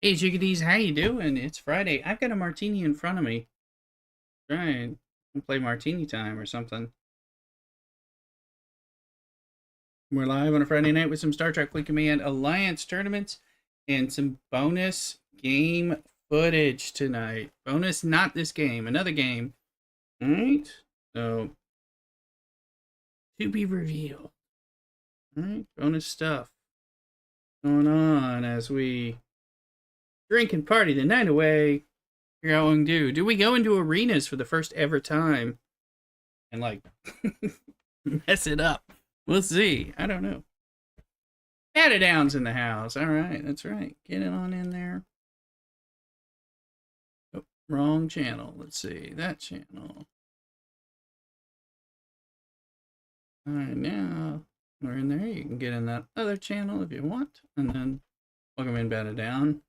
Hey chickadees, how you doing? It's Friday. I've got a martini in front of me. Try and play martini time or something. We're live on a Friday night with some Star Trek Fleet Command Alliance tournaments and some bonus game footage tonight. Bonus, not this game, another game. All right. So, to be revealed. All right. Bonus stuff going on as we drink and party the night away. Figure out what we can do. Do we go into arenas for the first ever time and like mess it up? We'll see. I don't know. Pat down's in the house. All right, that's right. Get it on in there. Oh, wrong channel. Let's see. That channel. All right, now we're in there. You can get in that other channel if you want. And then welcome in, Pat down.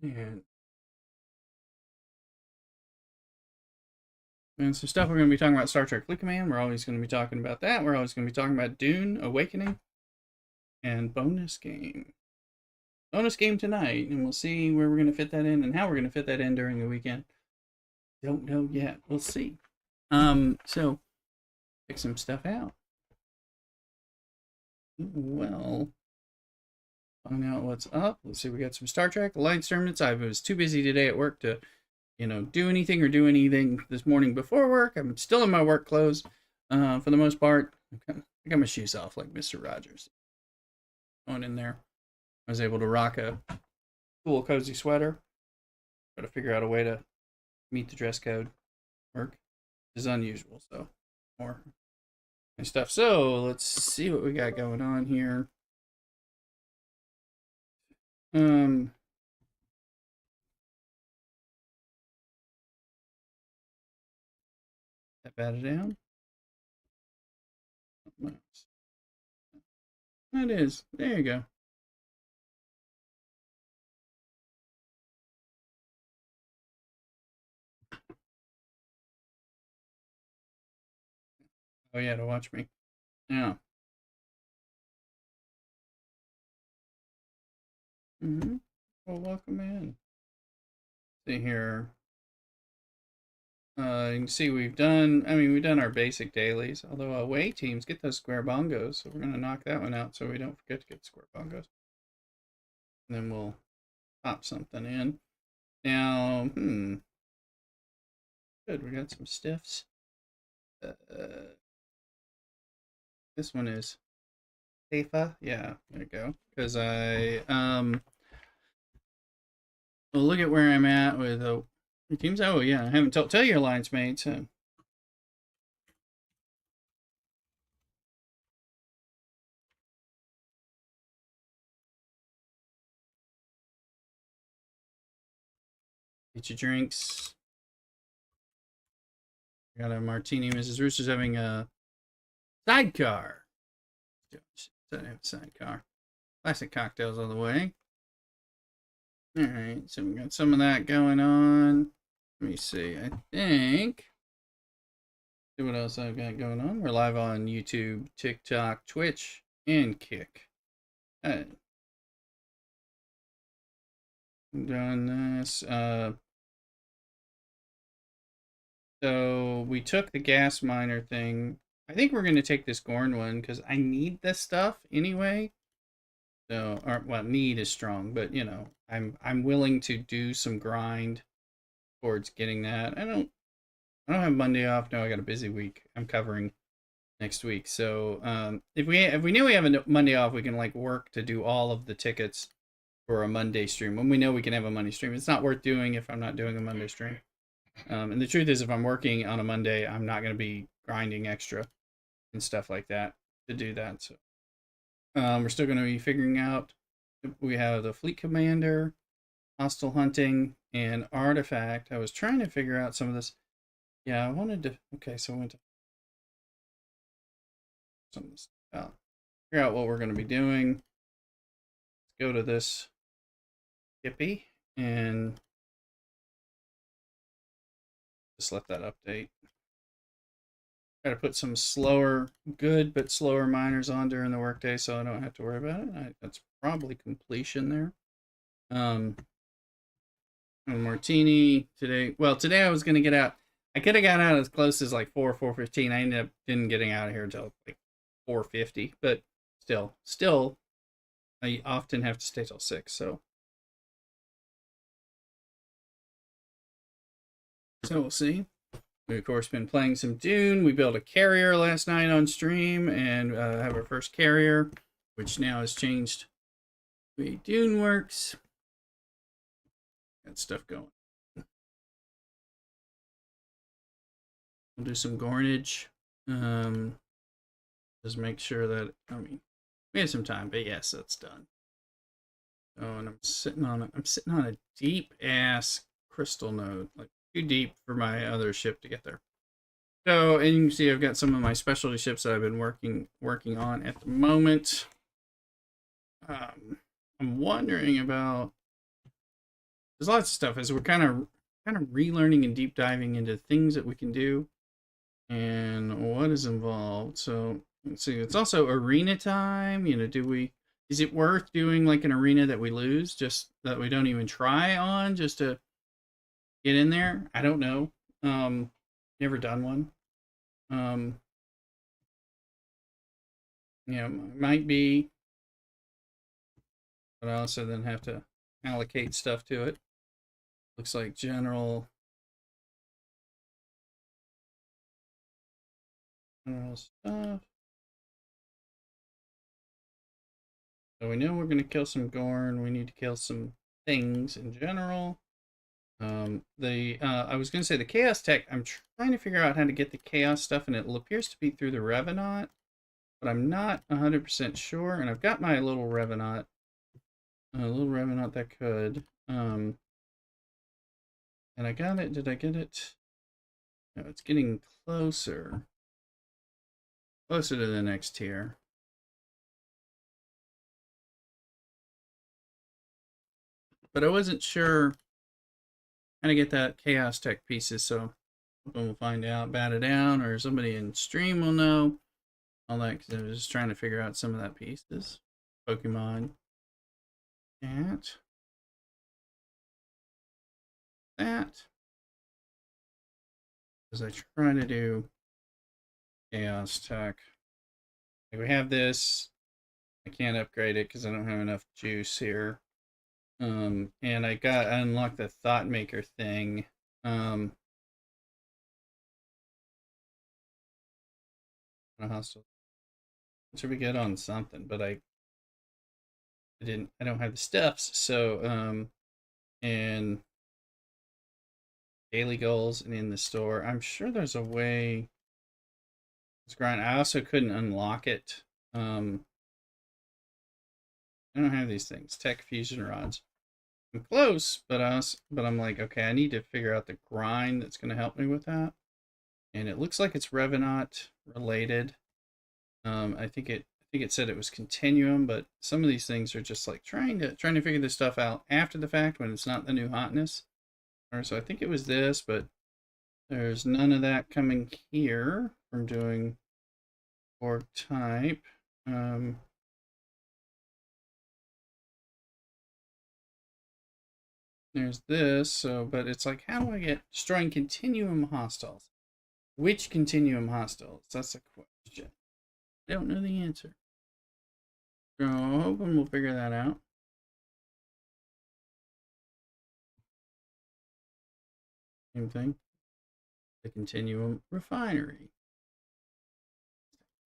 And some stuff we're going to be talking about Star Trek Fleet Command. We're always going to be talking about that. We're always going to be talking about Dune, Awakening, and bonus game. Bonus game tonight, and we'll see where we're going to fit that in and how we're going to fit that in during the weekend. Don't know yet. We'll see. So pick some stuff out. Well, find out what's up. Let's see. We got some Star Trek Alliance tournaments. I was too busy today at work to, do anything or do anything this morning before work. I'm still in my work clothes, for the most part. I got my shoes off like Mr. Rogers. Going in there, I was able to rock a cool, cozy sweater. Try to figure out a way to meet the dress code. Work is unusual, so more stuff. So let's see what we got going on here. Bat it down. That is. There you go. Oh yeah, to watch me. Yeah. Well, welcome in. See here. You can see we've done our basic dailies, although away teams get those square bongos, so we're going to knock that one out so we don't forget to get square bongos. And then we'll pop something in. Now, good, we got some stiffs. This one is safer. Yeah, there you go. Because well, look at where I'm at with teams. Oh yeah, I haven't tell your alliance mates. Get your drinks. Got a martini. Mrs. Rooster's having a sidecar. Doesn't have a sidecar. Classic cocktails all the way. All right, so we got some of that going on. Let me see. I think. See what else I've got going on. We're live on YouTube, TikTok, Twitch, and Kick. I'm doing this. So we took the gas miner thing. I think we're going to take this Gorn one because I need this stuff anyway. So, well, need is strong, but I'm willing to do some grind towards getting that. I don't have Monday off. No, I got a busy week. I'm covering next week. So, if we knew we have a Monday off, we can like work to do all of the tickets for a Monday stream. When we know we can have a Monday stream, it's not worth doing if I'm not doing a Monday stream. And the truth is, if I'm working on a Monday, I'm not going to be grinding extra and stuff like that to do that. So we're still going to be figuring out. We have the fleet commander, hostile hunting, and artifact. I was trying to figure out some of this. Yeah, I wanted to. Okay, so I went to some of this out. Figure out what we're going to be doing. Let's go to this Skippy and just let that update. Try to put some slower, good but slower miners on during the workday, so I don't have to worry about it. That's probably completion there. A martini today. Well, today I was gonna get out. I could have got out as close as like 4:15. I ended up didn't getting out of here until like 4:50. But still, I often have to stay till 6. So we'll see. We of course been playing some Dune. We built a carrier last night on stream and have our first carrier, which now has changed the way Dune works. Got stuff going. We'll do some Gornage. Just make sure that, I mean, we have some time, but yes, that's done. Oh, and I'm sitting on a deep ass crystal node, like too deep for my other ship to get there. So, and you can see I've got some of my specialty ships that I've been working on at the moment. I'm wondering about, there's lots of stuff as we're kind of relearning and deep diving into things that we can do and what is involved. So let's see, it's also arena time. You know, is it worth doing like an arena that we lose, just that we don't even try on, just to get in there? I don't know. Never done one. You know, might be, but I also then have to allocate stuff to it. Looks like general stuff. So we know we're going to kill some Gorn. We need to kill some things in general. I was going to say the Chaos Tech, I'm trying to figure out how to get the Chaos stuff, and it appears to be through the Revenant, but I'm not 100% sure, and I've got my little Revenant, that could, and I got it, did I get it? No, it's getting closer to the next tier. But I wasn't sure how to get that Chaos Tech pieces, so we'll find out, bat it down, or somebody in stream will know all that, because I was just trying to figure out some of that pieces. Pokemon. That. As I try to do Chaos Tech. Like we have this. I can't upgrade it because I don't have enough juice here. And I unlocked the Thought Maker thing. Hostile. Should be good on something, but I don't have the stuffs, so and daily goals and in the store. I'm sure there's a way. It's grind. I also couldn't unlock it. I don't have these things. Tech fusion rods. I'm close, but I'm like, okay, I need to figure out the grind that's going to help me with that. And it looks like it's Revenant related. I think it said it was Continuum, but some of these things are just like trying to figure this stuff out after the fact when it's not the new hotness. So I think it was this, but there's none of that coming here from doing org type. There's this, so, but it's like, how do I get destroying continuum hostiles? Which continuum hostiles? That's a question. I don't know the answer. So I'm hoping we'll figure that out. Same thing. The continuum refinery.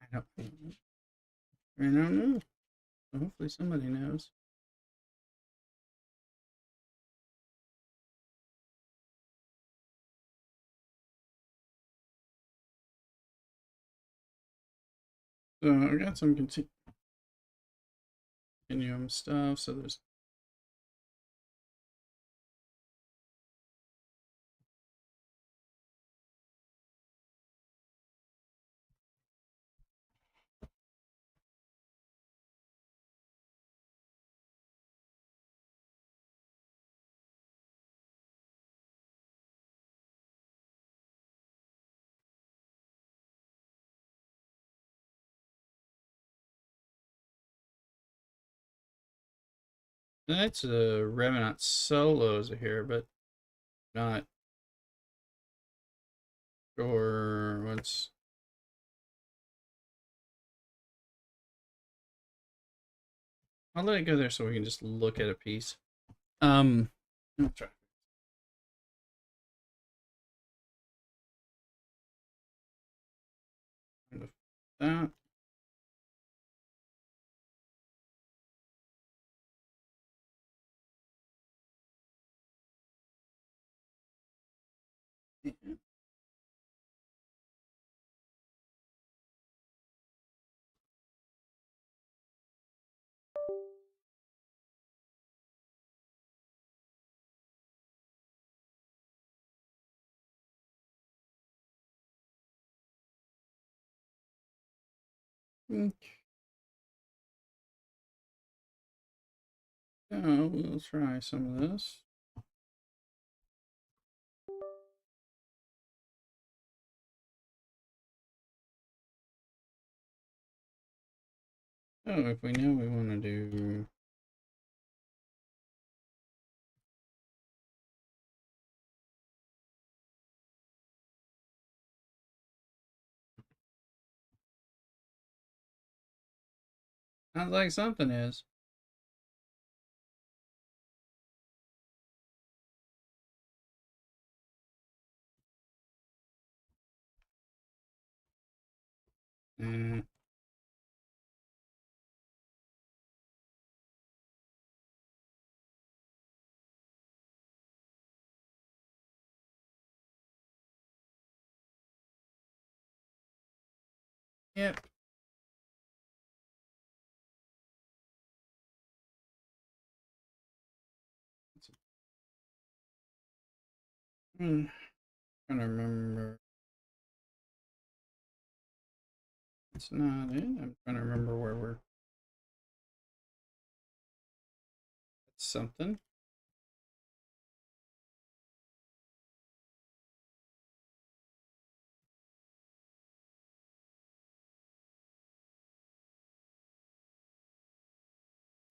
I don't know. So hopefully somebody knows. So I got some continuum stuff. So there's That's a Revenant solos here, but not sure what's. I'll let it go there so we can just look at a piece. I'll try that. Okay. So we'll try some of this. Oh, if we know we want to do. Sounds like something is. Uh, yep. I'm trying to remember. It's not it. I'm trying to remember where we're. It's something.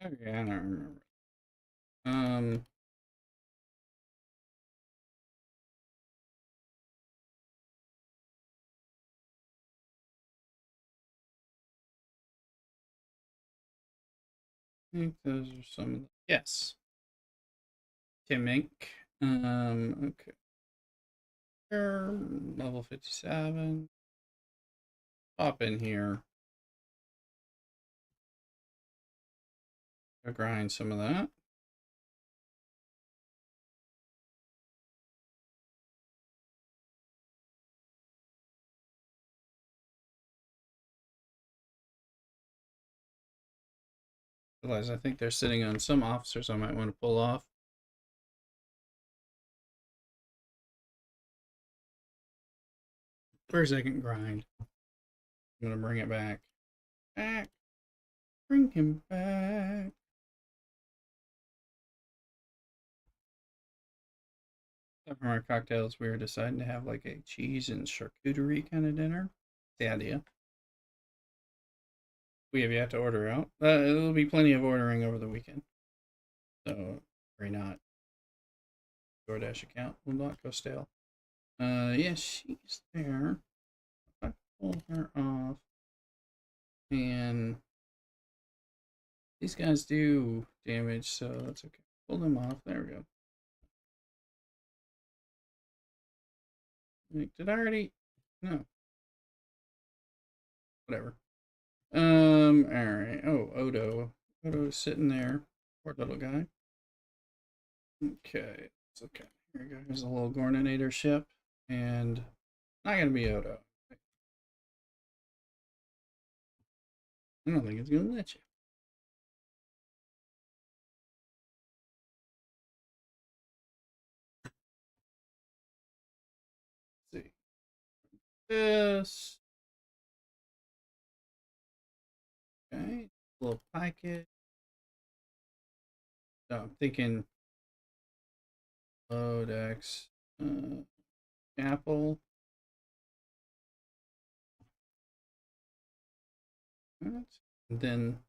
Okay, I don't remember. Um, I think those are some of the. Yes. Tim Ink. Okay. Here, level 57. Pop in here. Go grind some of that. Otherwise, I think they're sitting on some officers I might want to pull off. For a second, grind. I'm going to bring it back. Back. Bring him back. From our cocktails, we were deciding to have like a cheese and charcuterie kind of dinner. The idea. We have yet to order out. There'll be plenty of ordering over the weekend. So, worry not. DoorDash account will not go stale. Yeah, she's there. If I pull her off, and these guys do damage, so that's okay. Pull them off. There we go. Did I already? No. Whatever. Alright. Oh, Odo. Odo's sitting there. Poor little guy. Okay. It's okay. Here we go. Here's a little Gorninator ship. And not gonna be Odo. I don't think it's gonna let you. Let's see. This. Okay. A little packet. So I'm thinking load X. Apple. Right. And then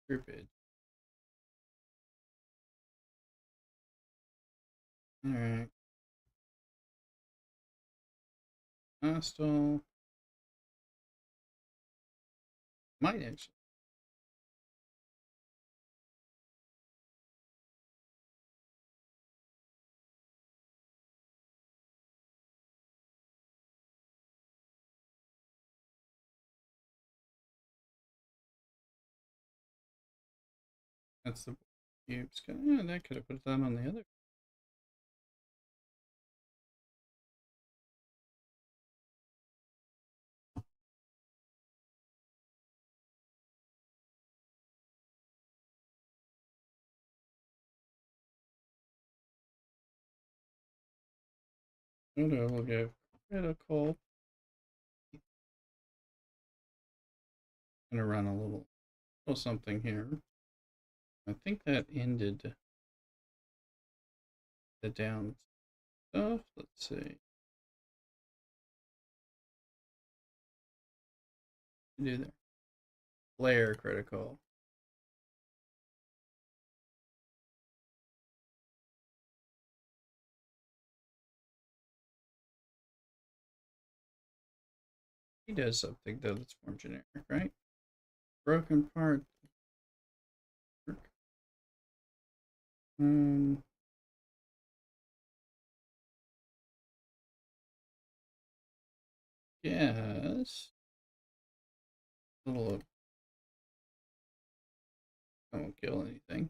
groupage. All right. Hostile. Might actually. That's the cubes. Yeah, that could have put them on the other. Oh no, we'll go critical. Gonna run a little something here. I think that ended the down stuff. Let's see. Do there. Flare critical. He does something though that's more generic, right? Broken part. Um, yes. A little. I won't kill anything.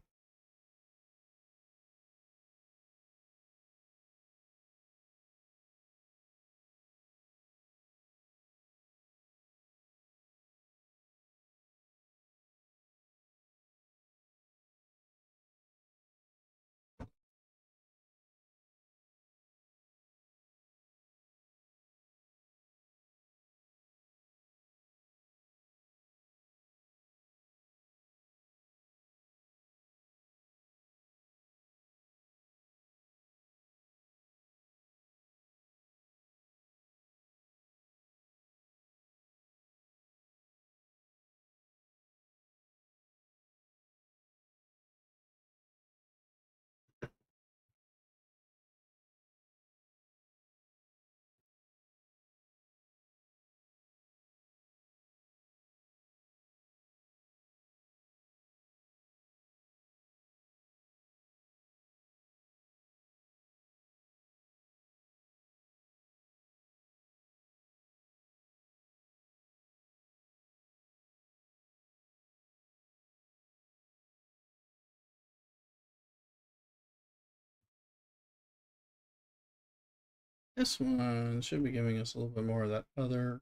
This one should be giving us a little bit more of that other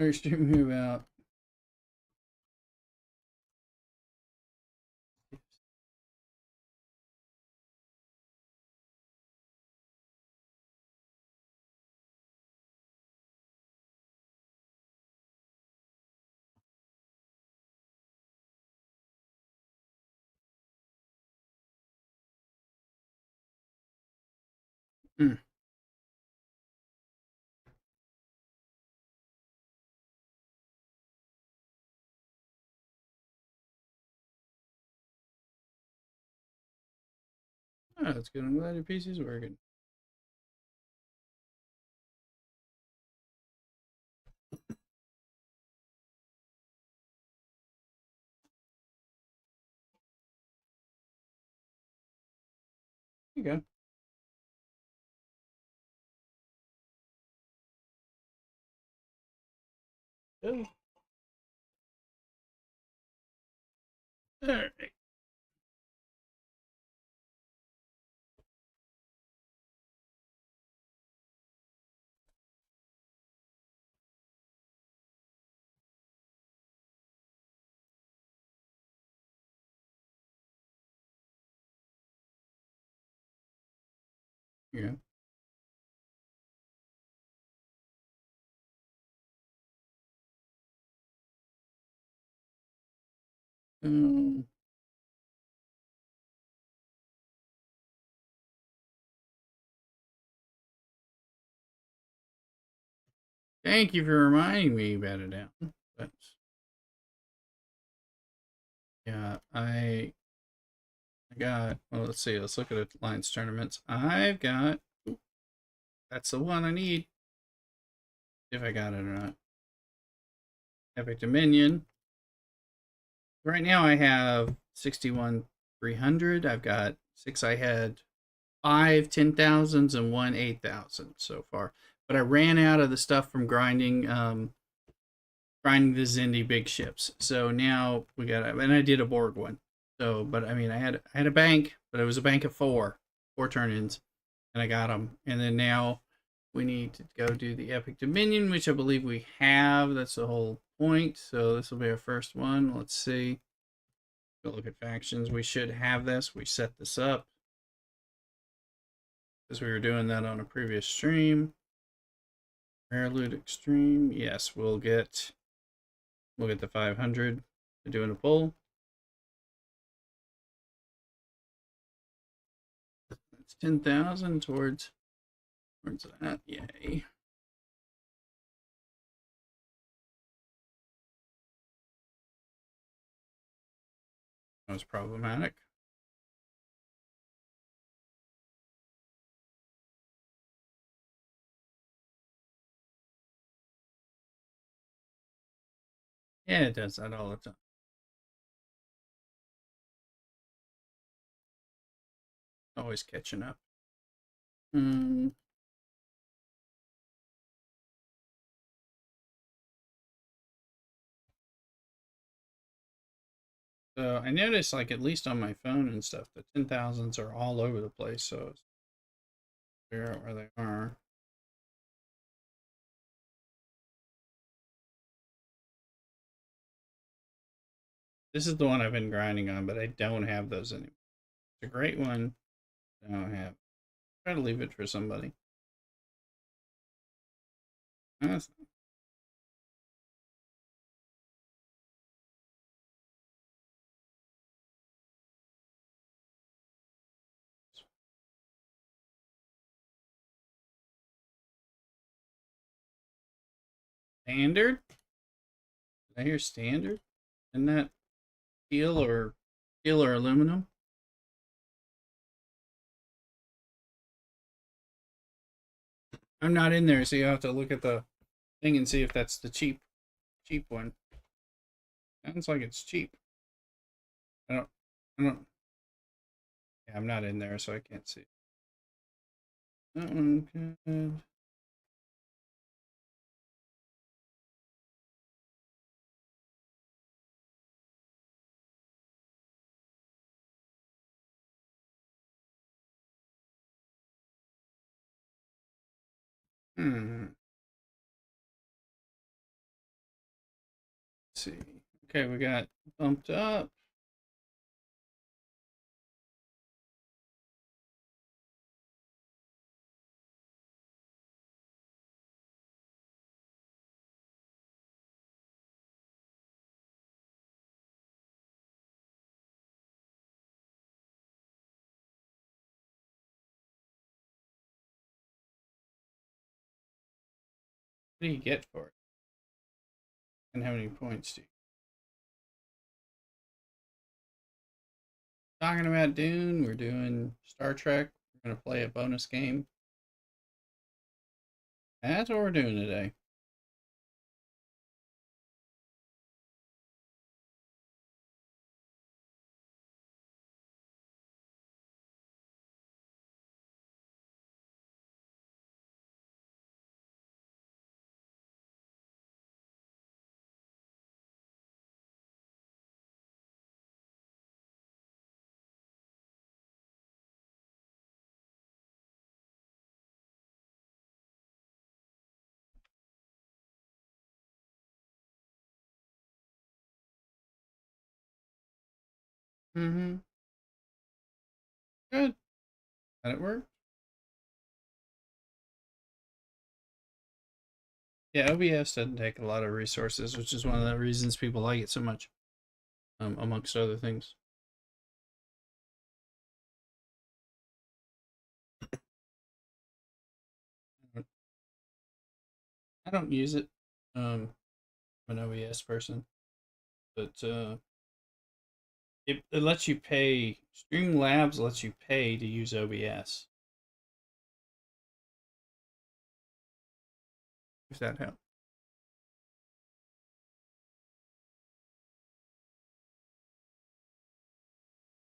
extreme move out. Mm. Oh, that's good. I'm glad your PC's working. There you go. Good. All right. Yeah. Um, Thank you for reminding me about it now. That's yeah. I got, well, let's see. Let's look at Alliance tournaments. I've got, that's the one I need. If I got it or not. Epic Dominion. Right now I have 61,300. I've got 6. I had 5 10,000s and 1 8,000 so far. But I ran out of the stuff from grinding grinding the Zindi big ships. So now we got, and I did a Borg one. So, but I mean, I had a bank, but it was a bank of 4 turn-ins, and I got them. And then now we need to go do the Epic Dominion, which I believe we have. That's the whole point. So this will be our first one. Let's see. Go look at factions. We should have this. We set this up because we were doing that on a previous stream. Rare Loot Extreme. Yes, we'll get the 500 to doing a pull. That's 10,000 towards that. Yay. That was problematic. Yeah, it does that all the time. Always catching up. So I noticed, like, at least on my phone and stuff, the 10,000s are all over the place. So figure out where they are. This is the one I've been grinding on, but I don't have those anymore. It's a great one. I don't have. Try to leave it for somebody. That's standard. Did I hear standard? Isn't that steel or aluminum? I'm not in there, so you have to look at the thing and see if that's the cheap one. Sounds like it's cheap. I don't. Yeah, I'm not in there, so I can't see. That one good. Let's see. Okay, we got bumped up. What do you get for it? And how many points do you? Talking about Dune, we're doing Star Trek. We're gonna play a bonus game. That's what we're doing today. Mm-hmm. Good. That it work? Yeah, OBS doesn't take a lot of resources, which is one of the reasons people like it so much, amongst other things. I don't use it. I'm an OBS person, but it lets you pay. Streamlabs lets you pay to use OBS. If that helps.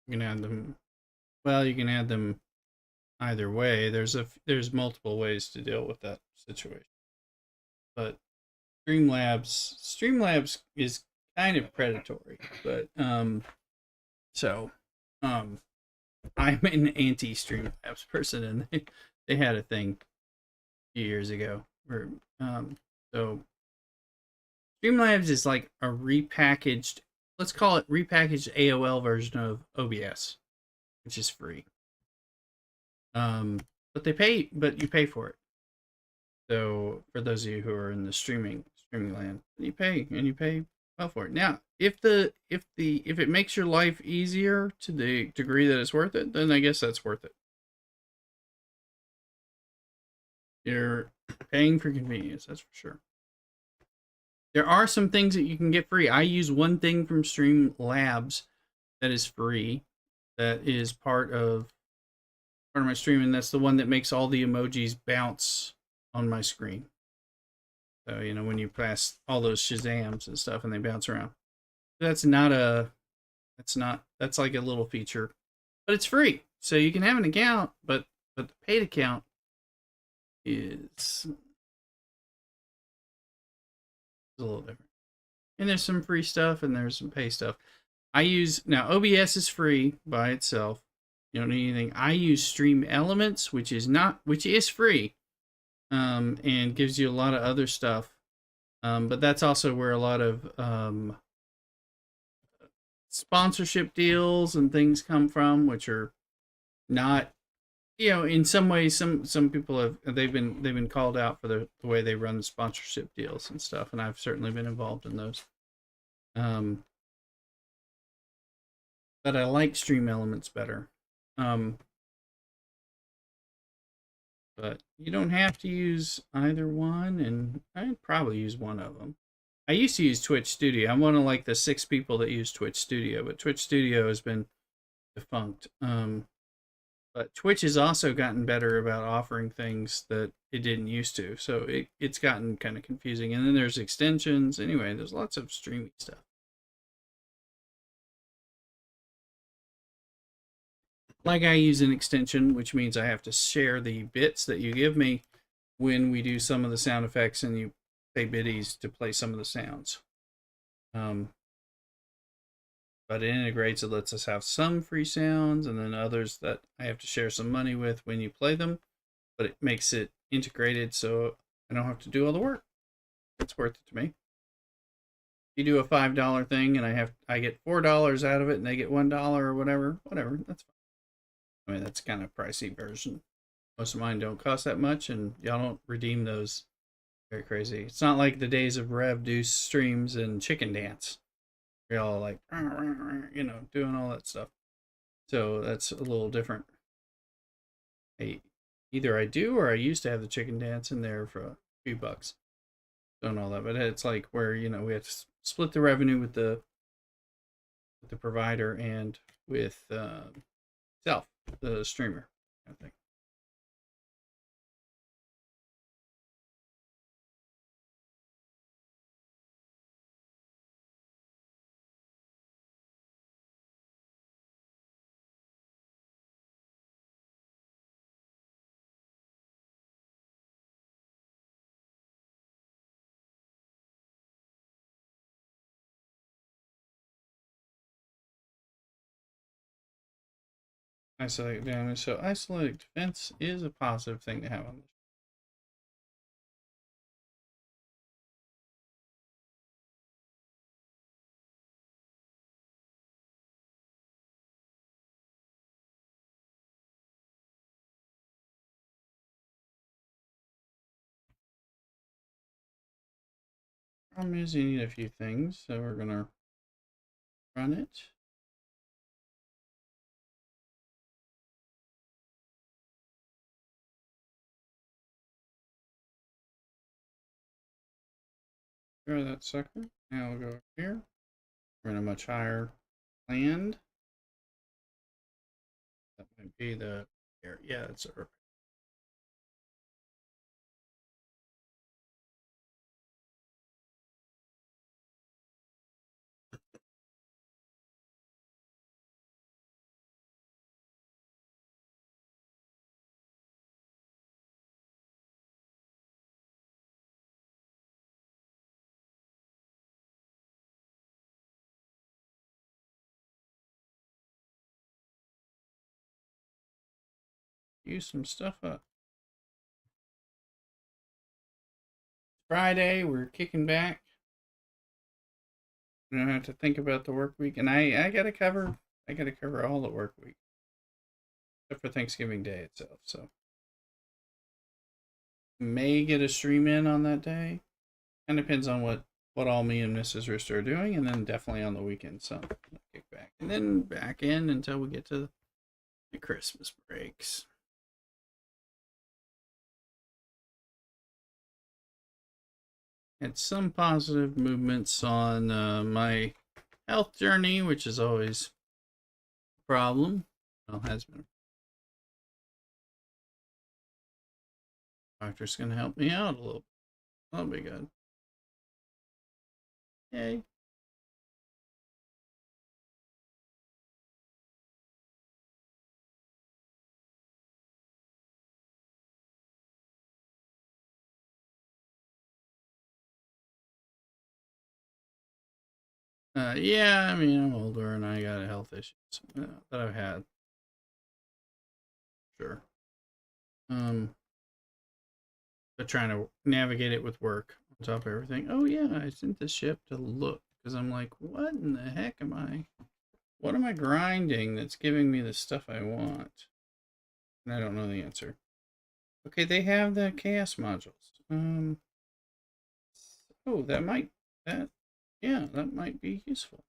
You can add them. Well, you can add them either way. There's multiple ways to deal with that situation. But Streamlabs is kind of predatory, but so um I'm an anti Streamlabs person, and they had a thing a few years ago where so Streamlabs is like a repackaged, let's call it repackaged AOL version of OBS, which is free. But you pay for it. So for those of you who are in the streaming land, you pay well for it. Now, if it makes your life easier to the degree that it's worth it, then I guess that's worth it. You're paying for convenience, that's for sure. There are some things that you can get free. I use one thing from Streamlabs that is free, that is part of my stream, and that's the one that makes all the emojis bounce on my screen. So, you know, when you press all those Shazams and stuff and they bounce around. That's like a little feature. But it's free. So you can have an account, but the paid account is a little different. And there's some free stuff and there's some pay stuff. Now OBS is free by itself. You don't need anything. I use Stream Elements, which is free, and gives you a lot of other stuff. But that's also where a lot of sponsorship deals and things come from, which are not, you know, in some ways, some people they've been called out for the way they run the sponsorship deals and stuff, and I've certainly been involved in those. But I like Stream Elements better. But you don't have to use either one, and I'd probably use one of them. I used to use Twitch Studio. I'm one of like the 6 people that use Twitch Studio, but Twitch Studio has been defunct. But Twitch has also gotten better about offering things that it didn't used to, so it's gotten kind of confusing. And then there's extensions. Anyway, there's lots of streaming stuff. Like I use an extension, which means I have to share the bits that you give me when we do some of the sound effects, and you pay biddies to play some of the sounds. But it integrates, it lets us have some free sounds and then others that I have to share some money with when you play them. But it makes it integrated so I don't have to do all the work. It's worth it to me. You do a $5 thing and I get $4 out of it, and they get $1 or whatever, that's fine. I mean, that's kind of pricey version. Most of mine don't cost that much, and y'all don't redeem those very crazy. It's not like the days of Rev Deuce streams and Chicken Dance. You're all like, you know, doing all that stuff. So that's a little different. Either I do or I used to have the Chicken Dance in there for a few bucks. Don't know that, but it's like where, you know, we have to split the revenue with the provider and with the streamer, I think. Isolated damage. So isolated defense is a positive thing to have on this. Problem is you need a few things, so we're gonna run it. Grab that sucker. Now we'll go here. We're in a much higher land. Might be the here. Yeah, it's a use some stuff up. Friday, we're kicking back. We don't have to think about the work week, and I gotta cover. I gotta cover all the work week except for Thanksgiving Day itself. So may get a stream in on that day. And depends on what all me and Mrs. Rister are doing, and then definitely on the weekend. So kick back and then back in until we get to the Christmas breaks. Had some positive movements on my health journey, which is always a problem. Well, has been. Doctor's gonna help me out a little. That'll be good. Yay. Yeah, I mean, I'm older and I got health issues that I've had. Sure. But trying to navigate it with work on top of everything. Oh yeah, I sent the ship to look because I'm like, what in the heck am I? What am I grinding that's giving me the stuff I want? And I don't know the answer. Okay, they have the chaos modules. Oh, yeah, that might be useful.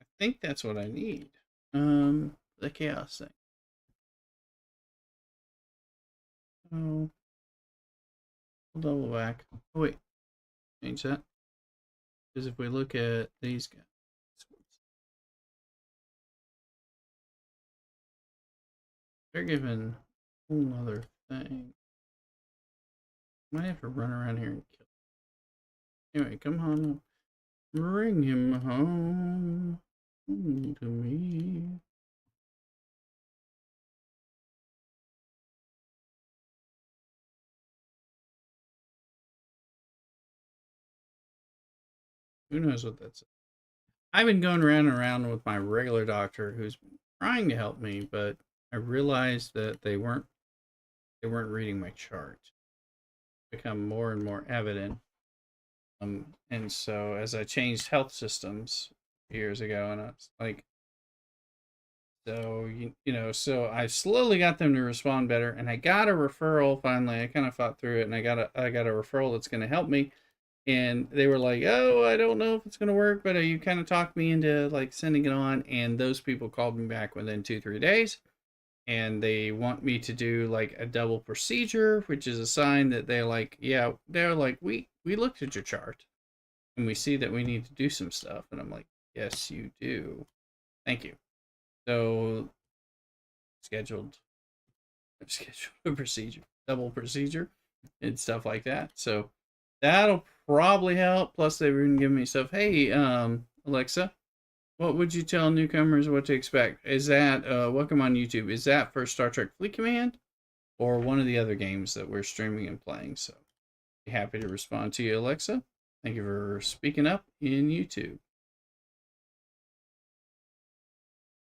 I think that's what I need. The chaos thing. Oh, we'll double back. Oh wait, change that. Because if we look at these guys, they're given a whole other thing. Might have to run around here and kill him. Anyway, come on. Bring him home to me. Who knows what that's. I've been going around and around with my regular doctor who's trying to help me, but I realized that they weren't reading my chart. It's become more and more evident. And so as I changed health systems years ago, and I was like, so so I slowly got them to respond better, and I got a referral finally. I kind of fought through it, and I got a referral that's going to help me. And they were like, "Oh, I don't know if it's going to work, but you kind of talked me into like sending it on." And those people called me back within 2-3 days, and they want me to do like a double procedure, which is a sign that they're like, we looked at your chart, and we see that we need to do some stuff. And I'm like, "Yes, you do. Thank you." So scheduled a procedure, double procedure, and stuff like that. So that'll probably help. Plus, they've even given me stuff. Hey, Alexa, what would you tell newcomers what to expect? Is that welcome on YouTube? Is that for Star Trek Fleet Command or one of the other games that we're streaming and playing? So, be happy to respond to you, Alexa. Thank you for speaking up in YouTube.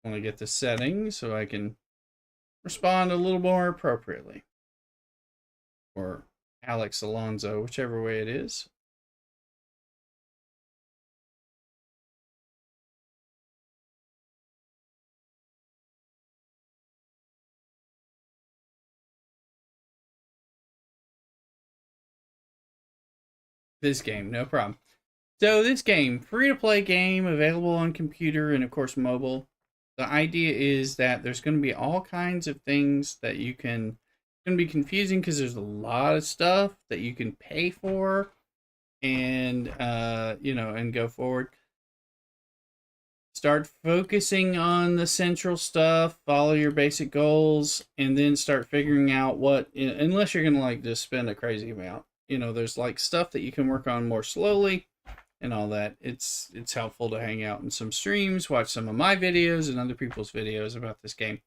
I want to get the settings so I can respond a little more appropriately. Or Alex Alonso, whichever way it is. This game, no problem. So this game, free-to-play game, available on computer and of course mobile. The idea is that there's going to be all kinds of things that you can. It's going to be confusing because there's a lot of stuff that you can pay for, and and go forward. start focusing on the central stuff, follow your basic goals, and then start figuring out what, unless you're gonna like just spend a crazy amount. There's like stuff that you can work on more slowly and all that. It's helpful to hang out in some streams, watch some of my videos and other people's videos about this game,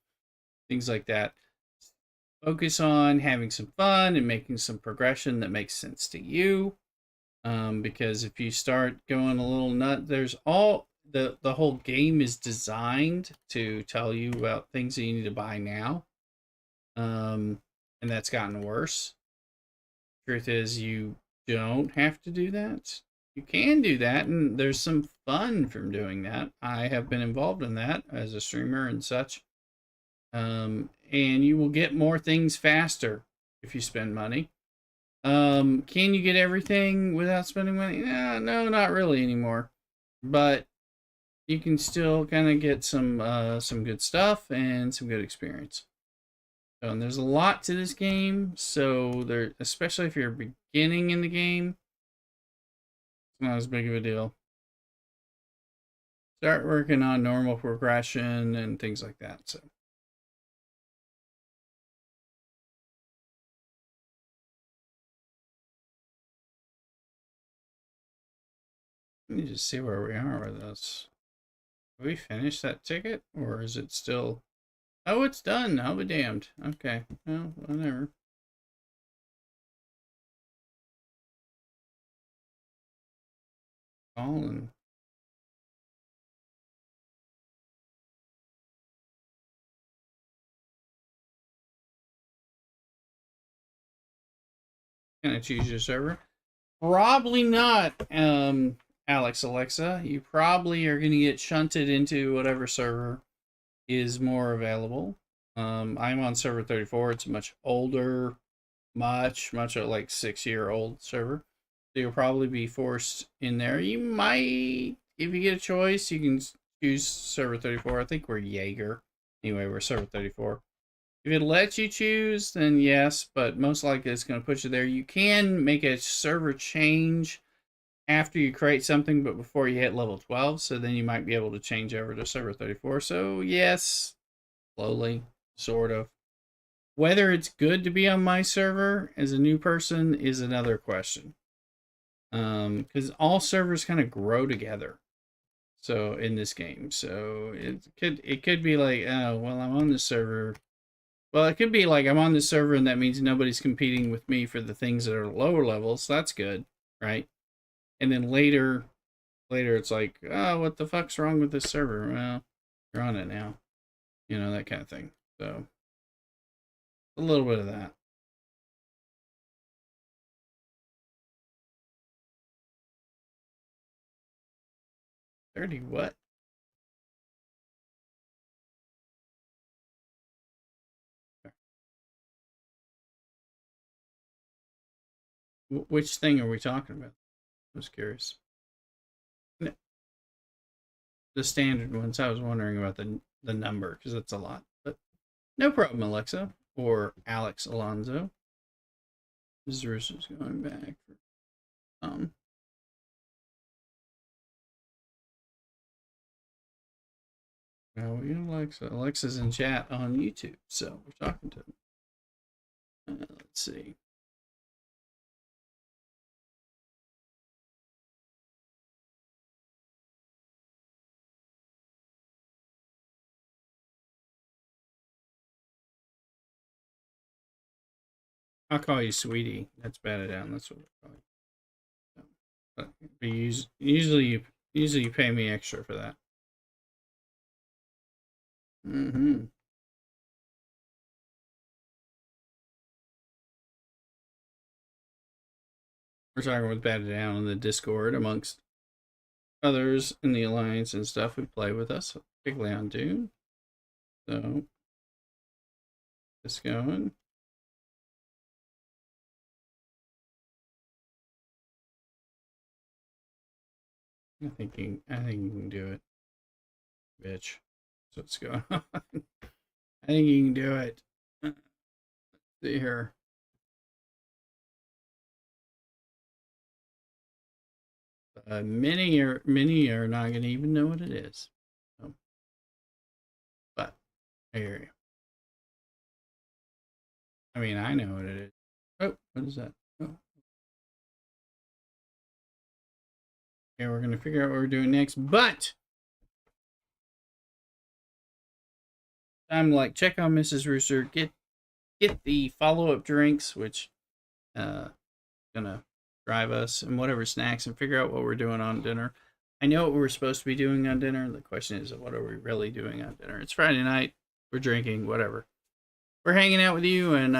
things like that. Focus on having some fun and making some progression that makes sense to you. Because if you start going a little nut, there's all the whole game is designed to tell you about things that you need to buy now. And that's gotten worse. Truth is, you don't have to do that. You can do that, and there's some fun from doing that. I have been involved in that as a streamer and such. And you will get more things faster if you spend money. Can you get everything without spending money? No, not really anymore. But you can still kind of get some good stuff and some good experience. And there's a lot to this game, so there, especially if you're beginning in the game, it's not as big of a deal. Start working on normal progression and things like that. So. Let me just see where we are with this. Have we finished that ticket, or is it still... Oh, it's done. I'll be damned. Okay. Well, whatever. Colin. Can I choose your server? Probably not, Alexa. You probably are going to get shunted into whatever server is more available. I'm on server 34. It's a much older, much like 6-year-old server. So you'll probably be forced in there. You might, if you get a choice, you can choose server 34. I think we're Jaeger. Anyway, we're server 34. If it lets you choose, then yes, but most likely it's going to put you there. You can make a server change after you create something, but before you hit level 12, so then you might be able to change over to server 34. So yes, slowly, sort of. Whether it's good to be on my server as a new person is another question. Because all servers kind of grow together. So in this game, so it could be like, oh well, I'm on this server. Well, it could be like I'm on this server, and that means nobody's competing with me for the things that are lower levels. So that's good, right? And then later it's like, oh, what the fuck's wrong with this server? Well, you're on it now, that kind of thing. So a little bit of that. 30 what? Which thing are we talking about? I was curious. The standard ones. I was wondering about the number because that's a lot. But no problem, Alexa or Alex Alonso. Zeus is going back. Now we Alexa. Alexa's in chat on YouTube, so we're talking to him. Let's see. I'll call you sweetie. That's bad down. That's what I call you. But usually you pay me extra for that. Mm-hmm. We're talking with Bad Down in the Discord amongst others in the Alliance and stuff who play with us, particularly on Dune. So, just going. I think you can do it, bitch. So what's going on? I think you can do it. Let's see here. Many are not going to even know what it is. I hear you. I mean, I know what it is. Oh, what is that? Oh. Okay, we're gonna figure out what we're doing next, but I'm like, check on Mrs. Rooster, get the follow-up drinks, which gonna drive us, and whatever snacks, and figure out what we're doing on dinner. I know what we're supposed to be doing on dinner. The question is, what are we really doing on dinner? It's Friday night. We're drinking, whatever. We're hanging out with you, and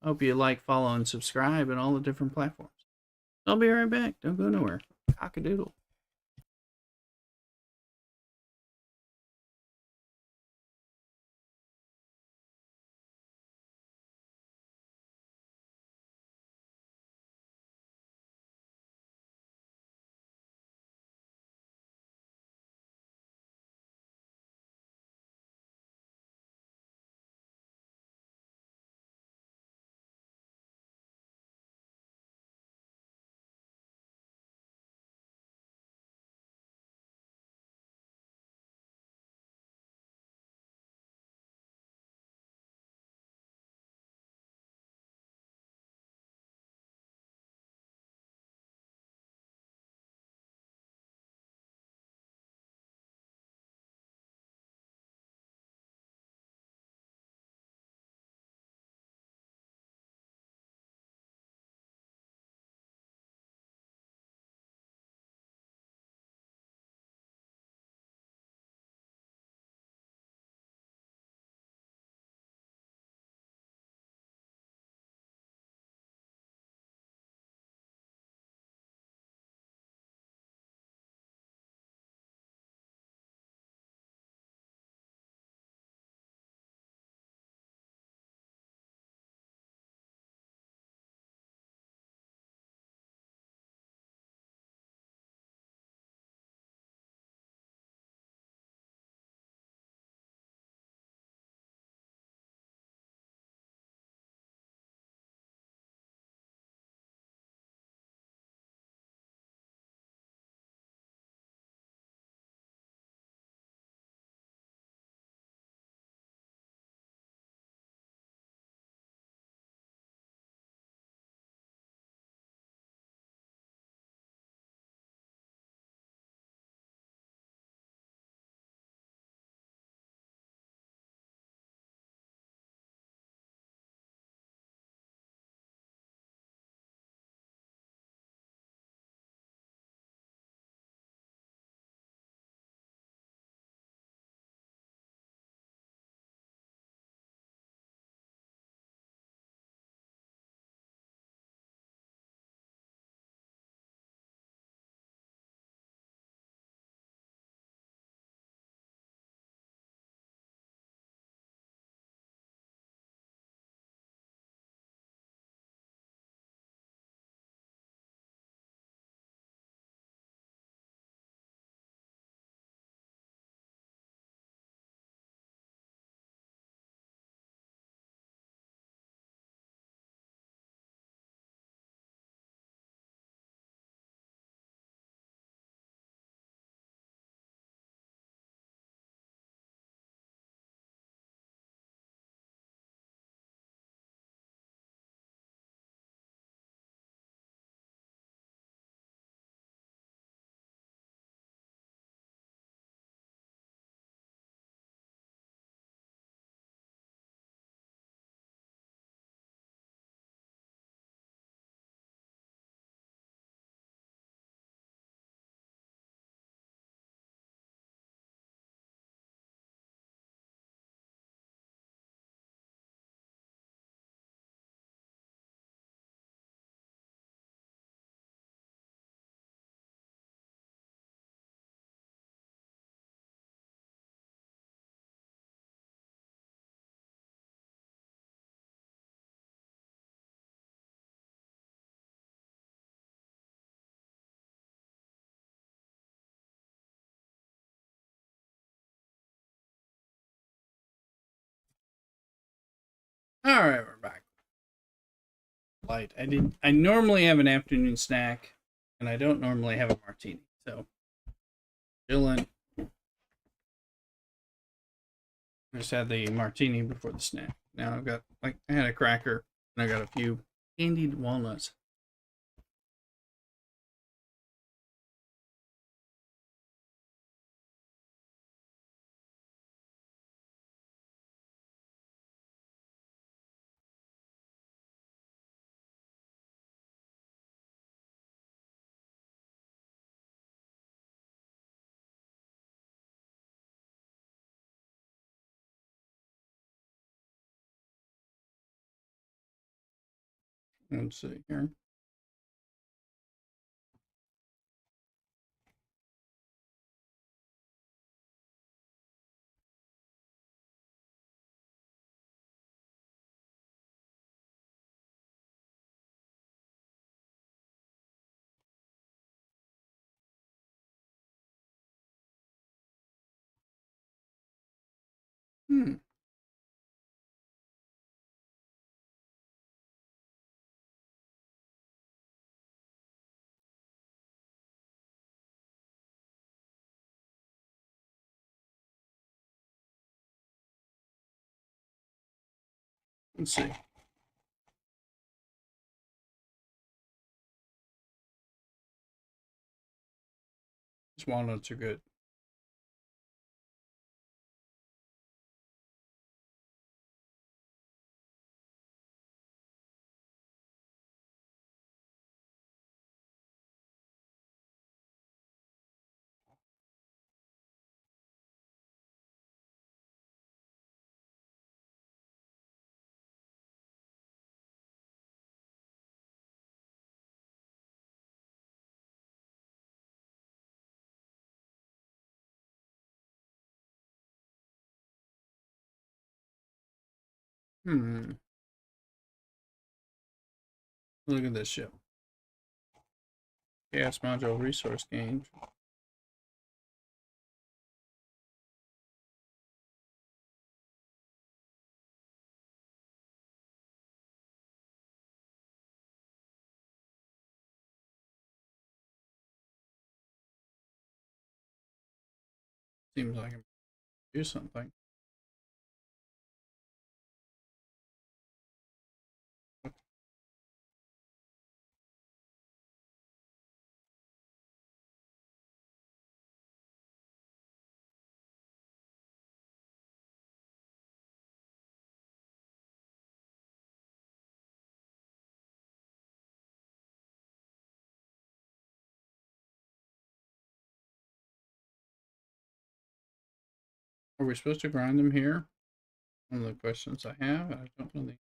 hope you like, follow, and subscribe on all the different platforms. I'll be right back. Don't go nowhere. Cock-a-doodle. All right, we're back. Light. I normally have an afternoon snack, and I don't normally have a martini. So, chilling. I just had the martini before the snack. Now I've got, like, I had a cracker and I got a few candied walnuts. Let's see here. Hmm. Let's see. These walnuts are good. Hmm. Look at this ship. Gas module resource gain. Seems like I can do something. Are we supposed to grind them here? One of the questions I have. I don't know the.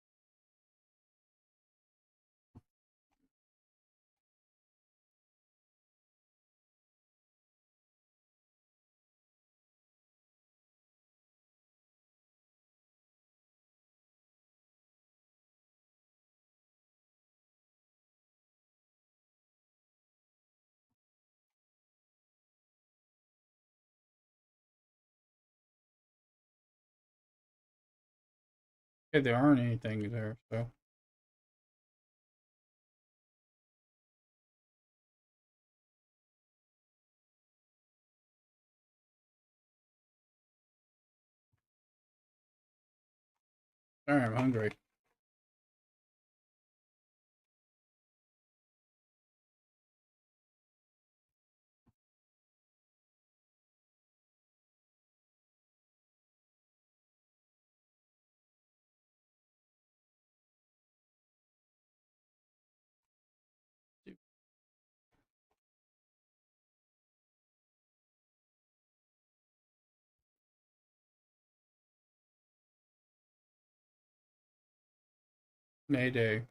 Okay, there aren't anything there, so. Sorry, I'm hungry. Mayday.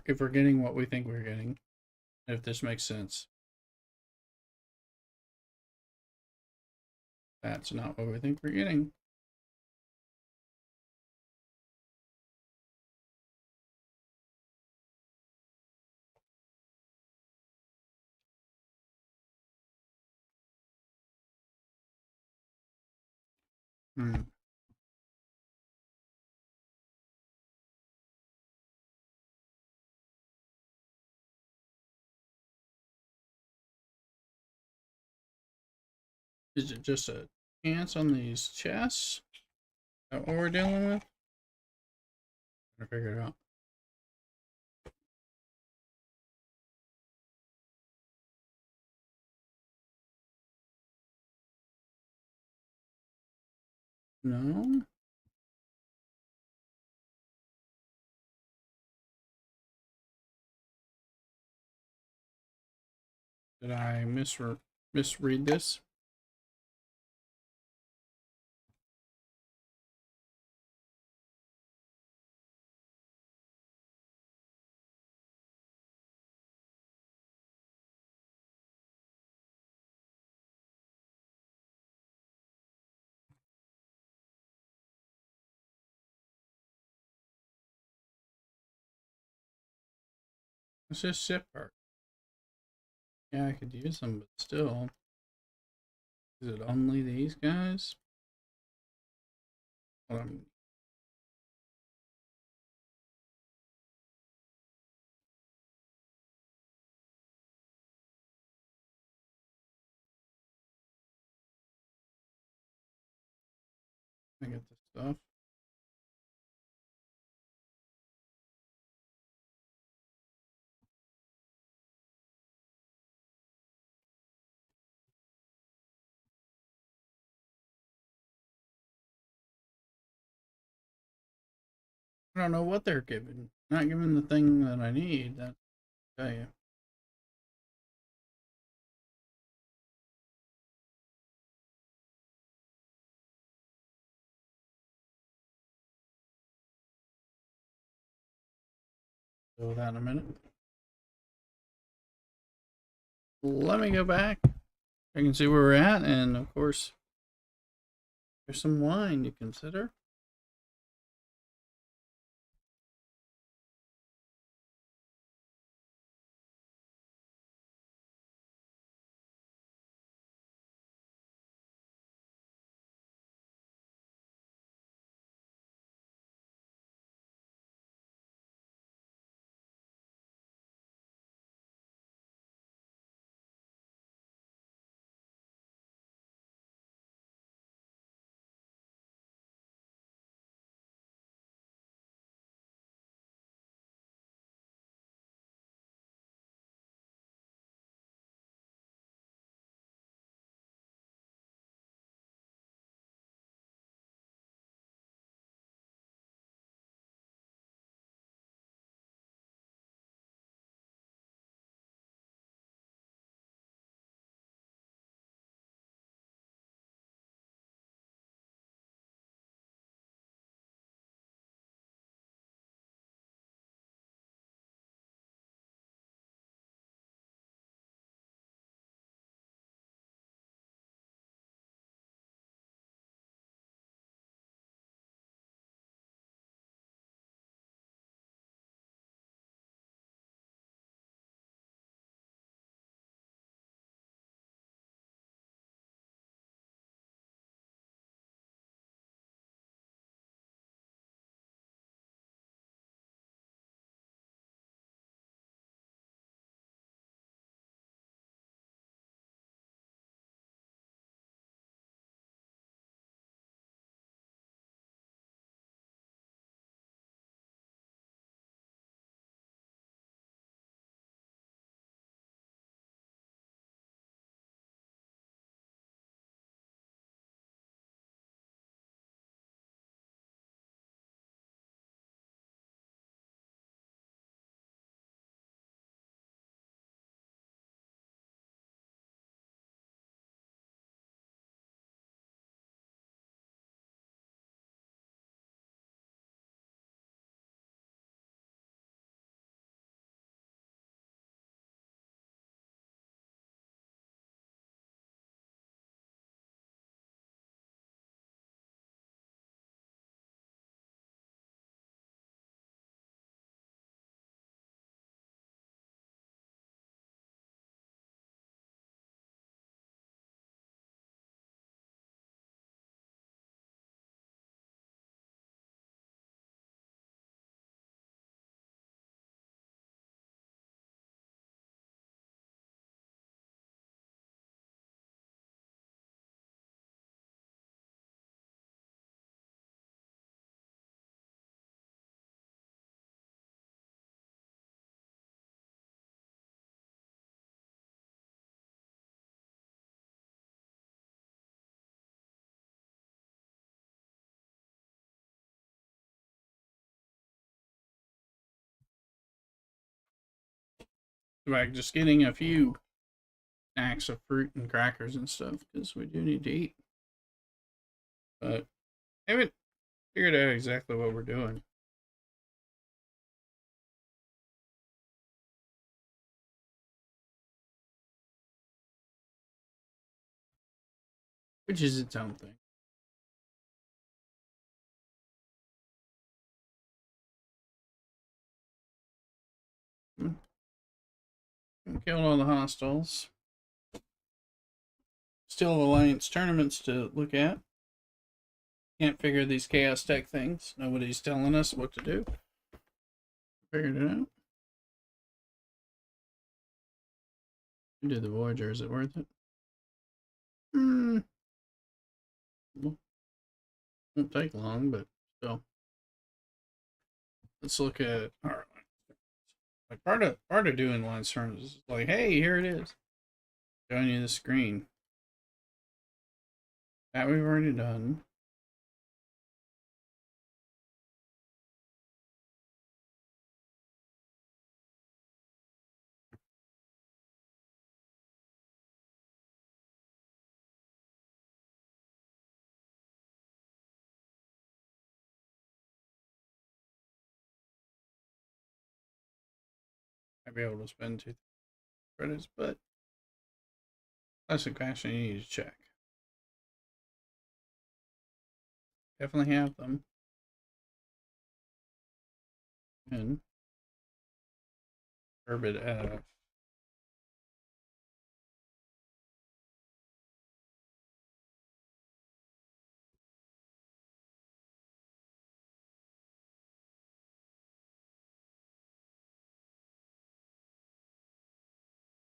If we're getting what we think we're getting, if this makes sense. That's not what we think we're getting. Hmm. Is it just a chance on these chests? Is that what we're dealing with? Gotta figure it out. No? Did I misread this? What's this ship part? Yeah, I could use them, but still. Is it only these guys? Hold on. I get this stuff. I don't know what they're giving. Not giving the thing that I need. That I tell you. Deal with that in a minute. Let me go back. I can see where we're at, and of course, there's some wine to consider. Like just getting a few snacks of fruit and crackers and stuff because we do need to eat. But I haven't figured out exactly what we're doing. Which is its own thing. Hmm. Killed all the hostiles. Still Alliance tournaments to look at. Can't figure these Chaos Tech things. Nobody's telling us what to do. Figured it out. Do the Voyager. Is it worth it? Hmm. Won't take long, but still. Let's look at our like part of doing line terms is like, hey, here it is. Showing you the screen. That we've already done. I'd be able to spend 2 credits, but that's a question you need to check. Definitely have them. And Orbit F.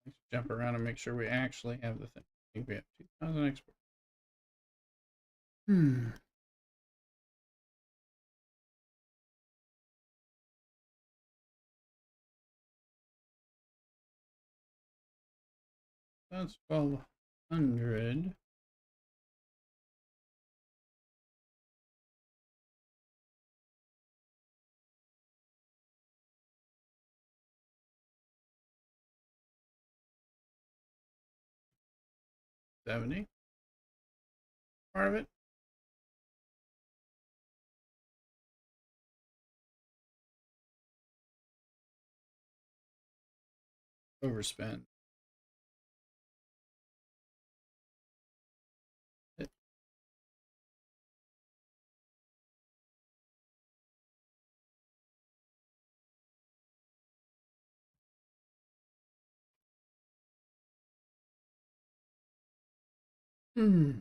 Let's jump around and make sure we actually have the thing. I think we have 2,000 export. That's 1,200. $70. Part of it. Overspend. It. Hmm.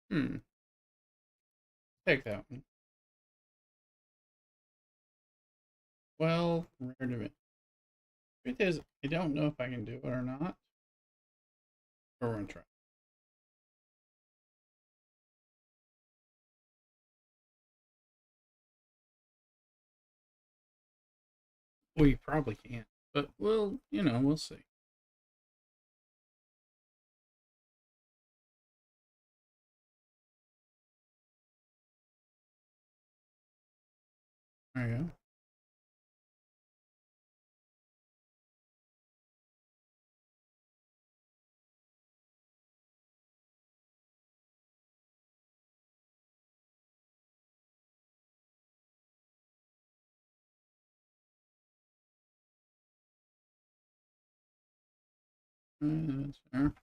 Hmm. Take that one. Well, rare to truth is, I don't know if I can do it or not. But we're gonna try. We probably can't, but we'll see. There you go. That's fair.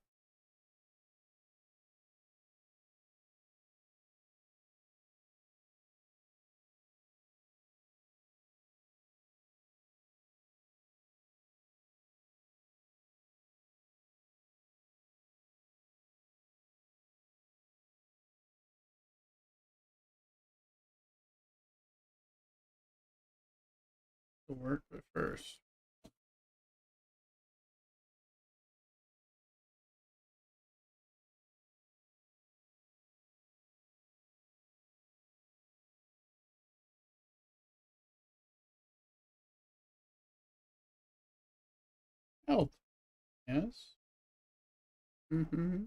To work, but first. Health. Yes. Mm-hmm.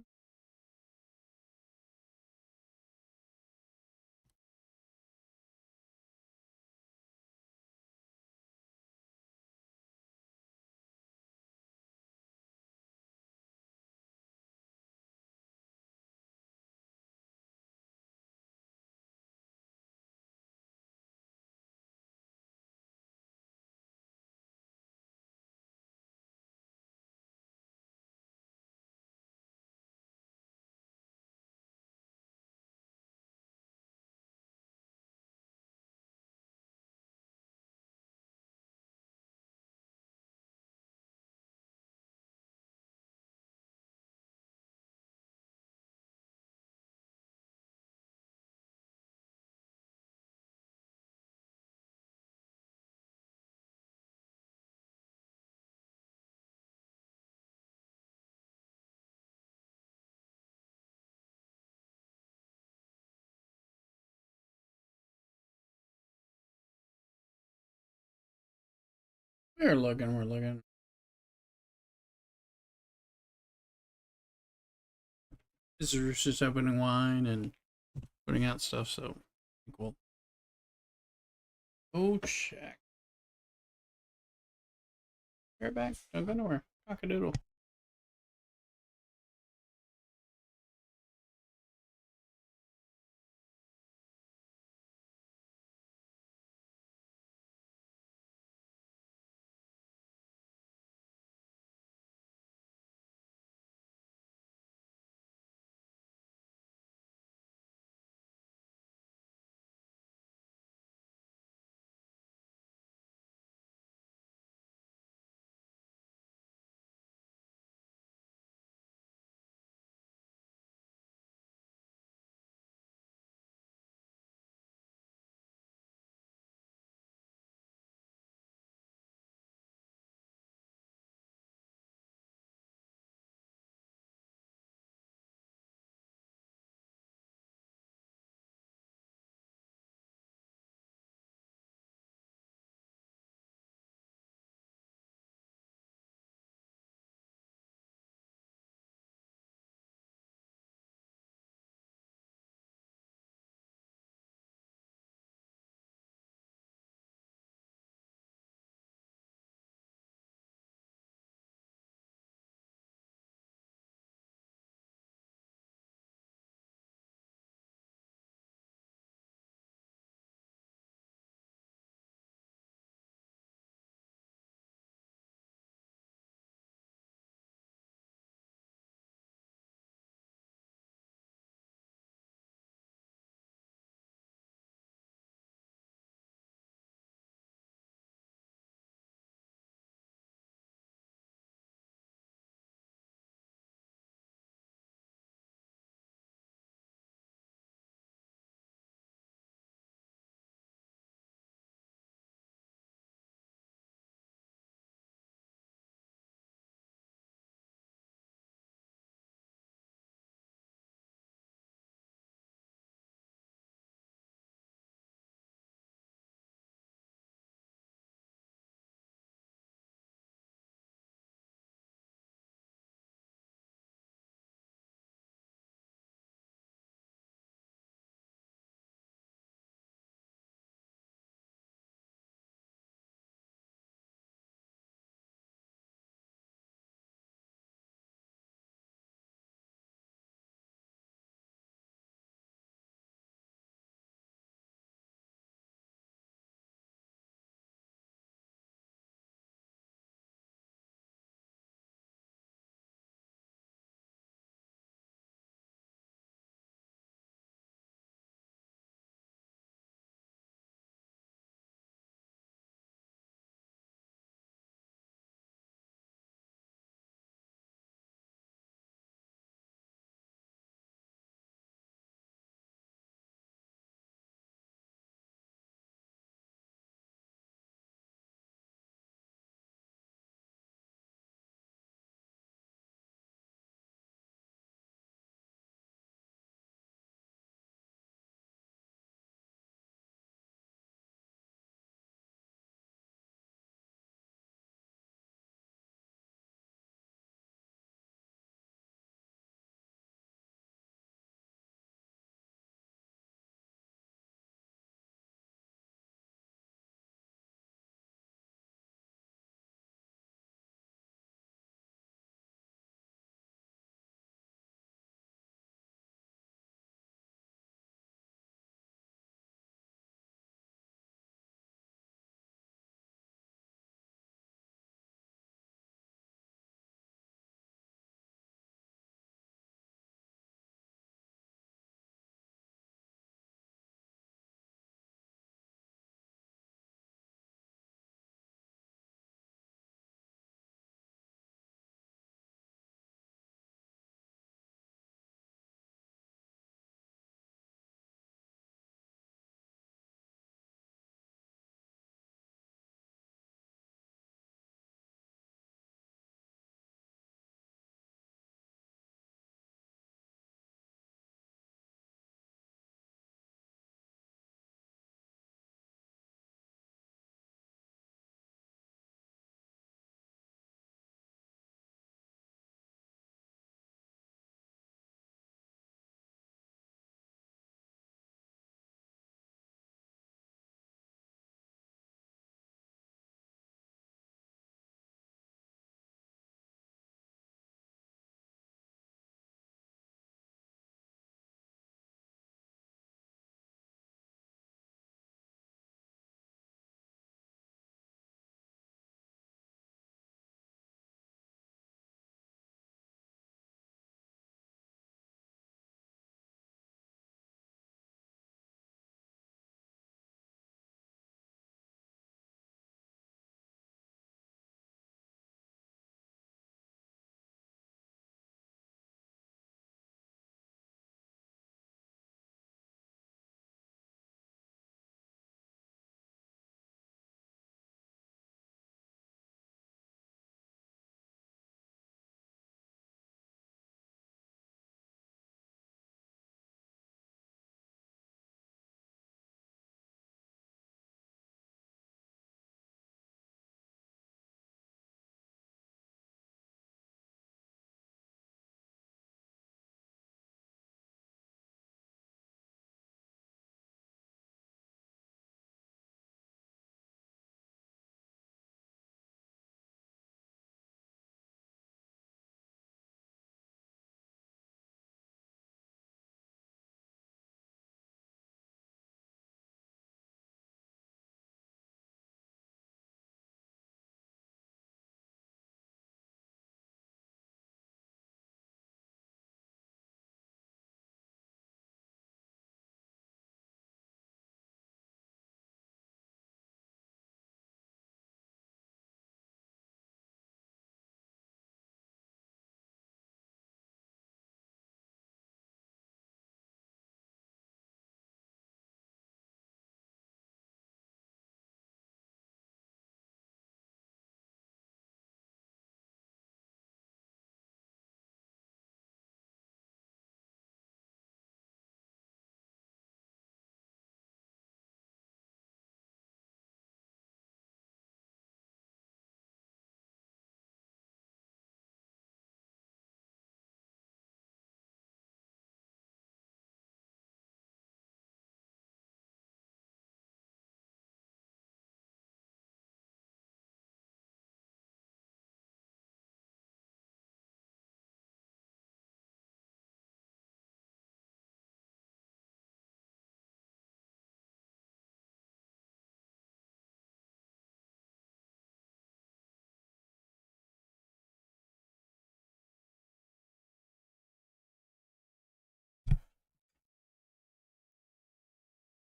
We're looking, we're looking. This is opening wine and putting out stuff, so I think we'll go check. Right back. Don't go nowhere. Cockadoodle.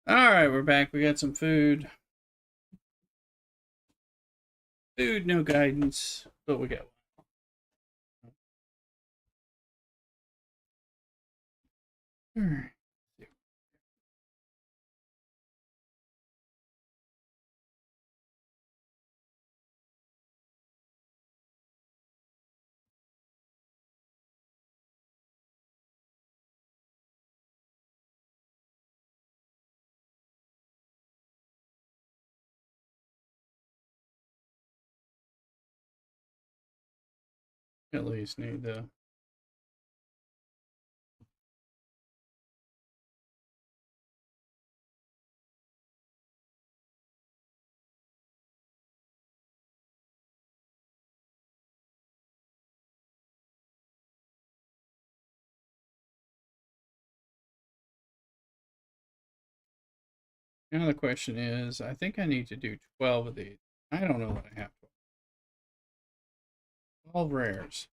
Alright, we're back. We got some food. Food, no guidance, but we got one. Alright. At least need the now the question is, I think I need to do 12 of these. I don't know that I have 12 rares.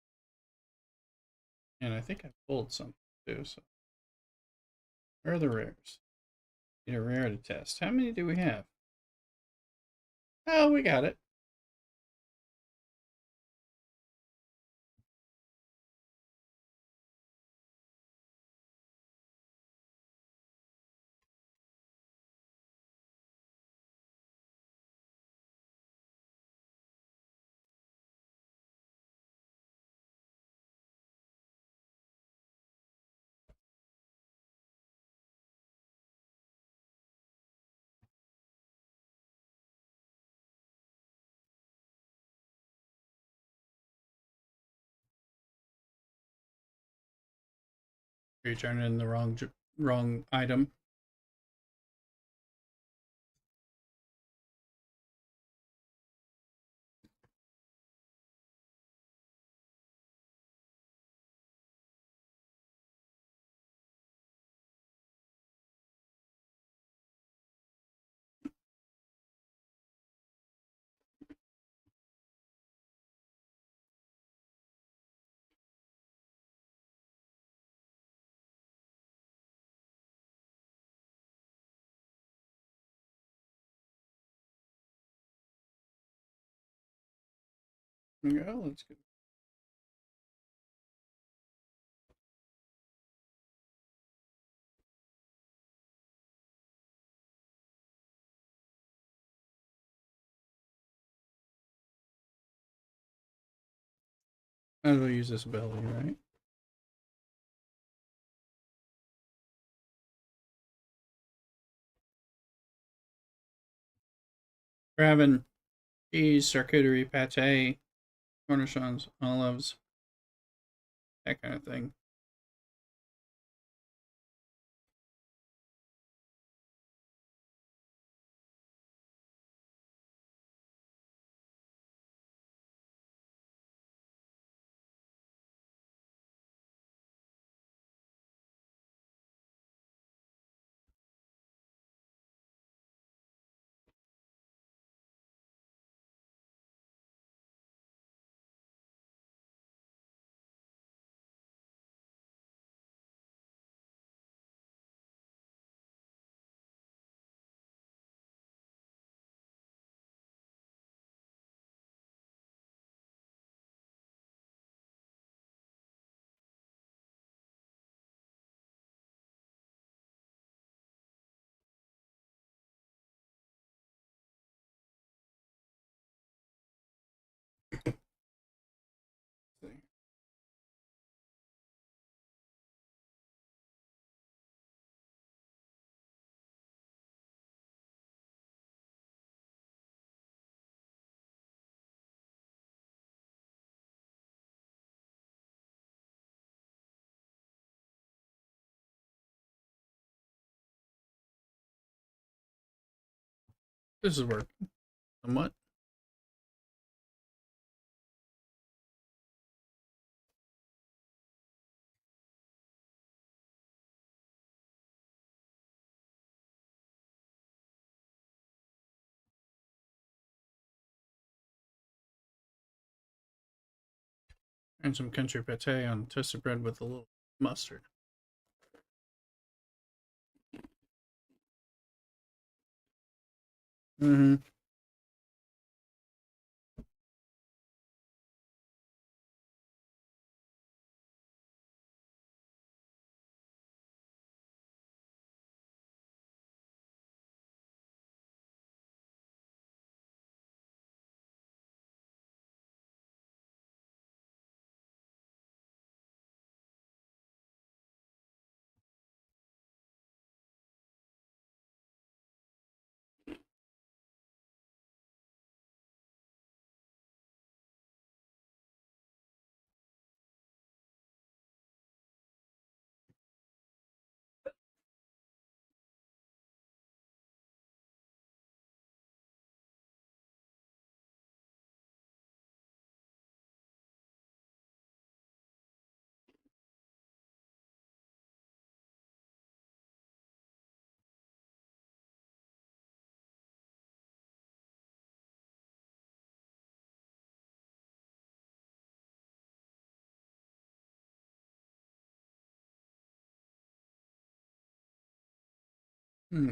And I think I pulled something too, so where are the rares? Need a rare to test. How many do we have? Oh, we got it. You turned in the wrong item. There we go. Let's go. Might as well use this ability, right? Grabbing cheese, charcuterie, pate, cornichons, olives, that kind of thing. This is working somewhat. And some country pate on toasted bread with a little mustard. Mm-hmm. Hmm.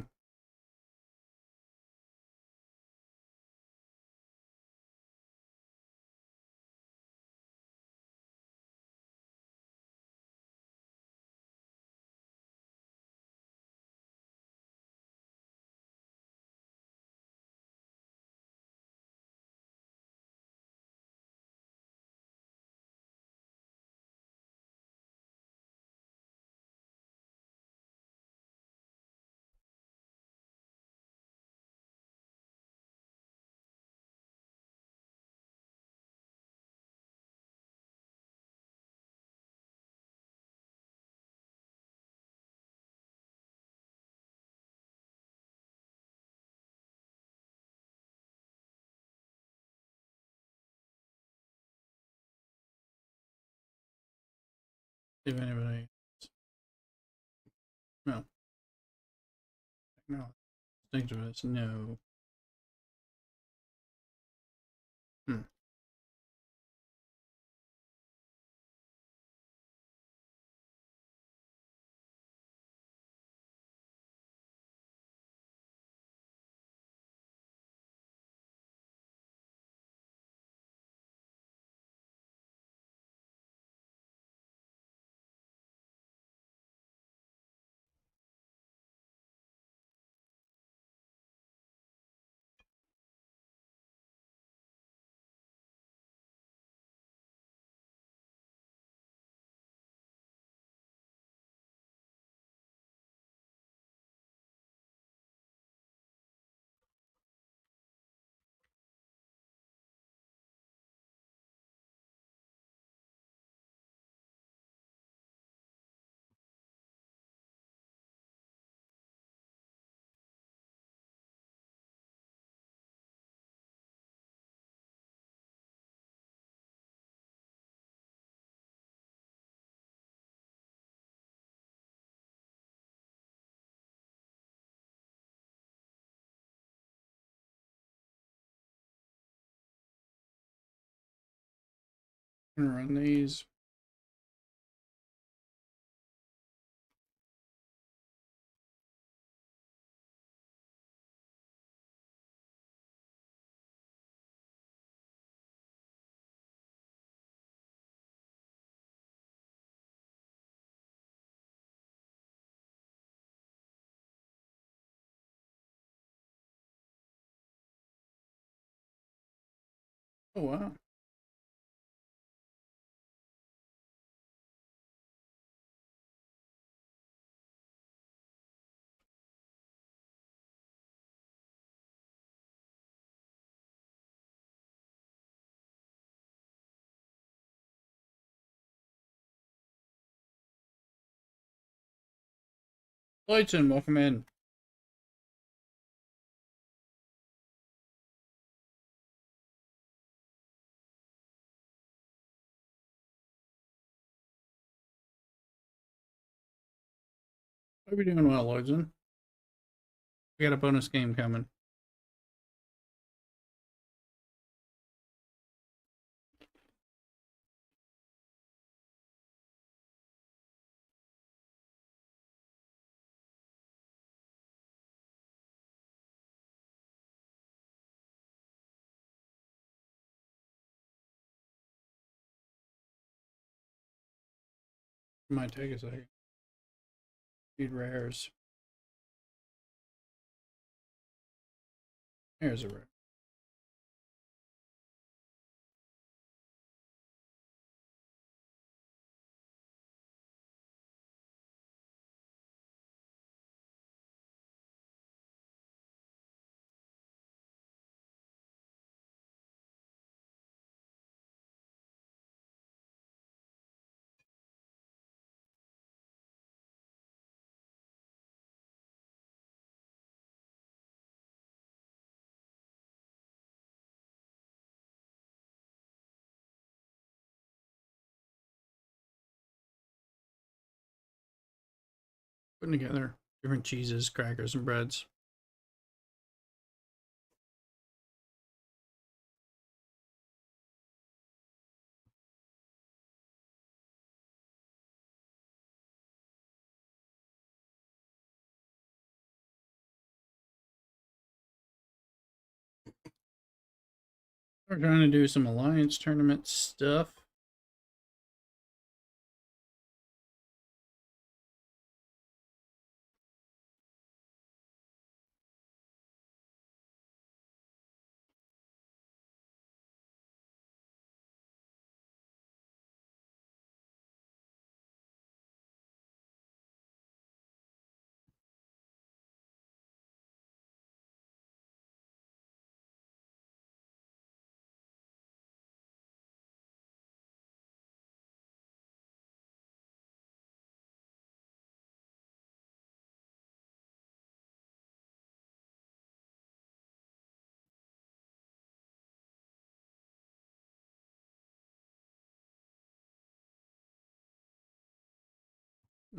See if anybody. No. No. Think of this. No. Hmm. I'm gonna run these. Oh wow. Lloydson, welcome in. Hope you're doing well, Lloydson. We got a bonus game coming. Might take a second. Need rares. There's a rare. Putting together different cheeses, crackers, and breads. We're trying to do some alliance tournament stuff.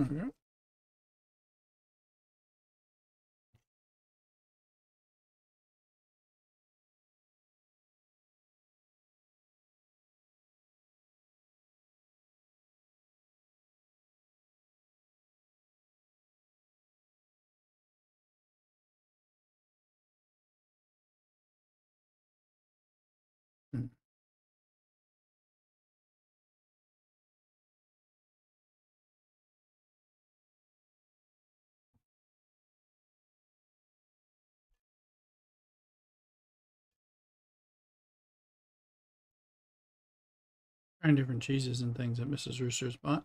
Okay. Hmm. Trying different cheeses and things that Mrs. Rooster's bought.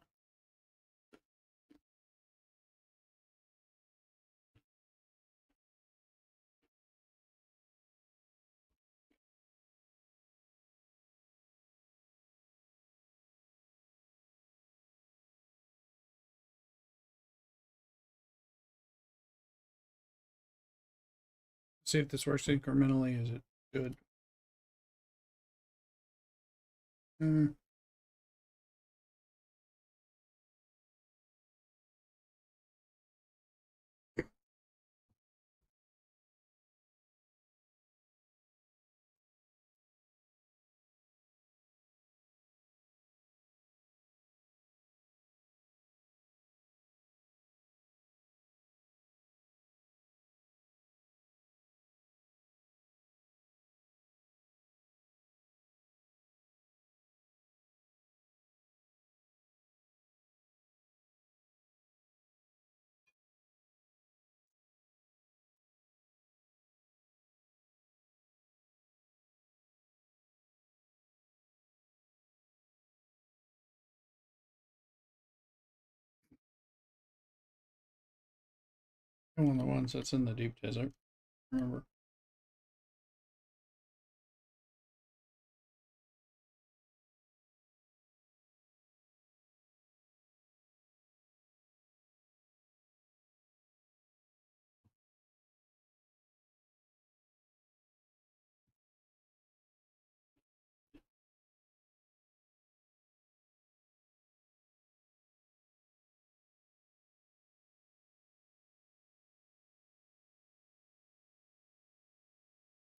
See if this works incrementally. Is it good? Mm. One of the ones that's in the deep desert. Remember?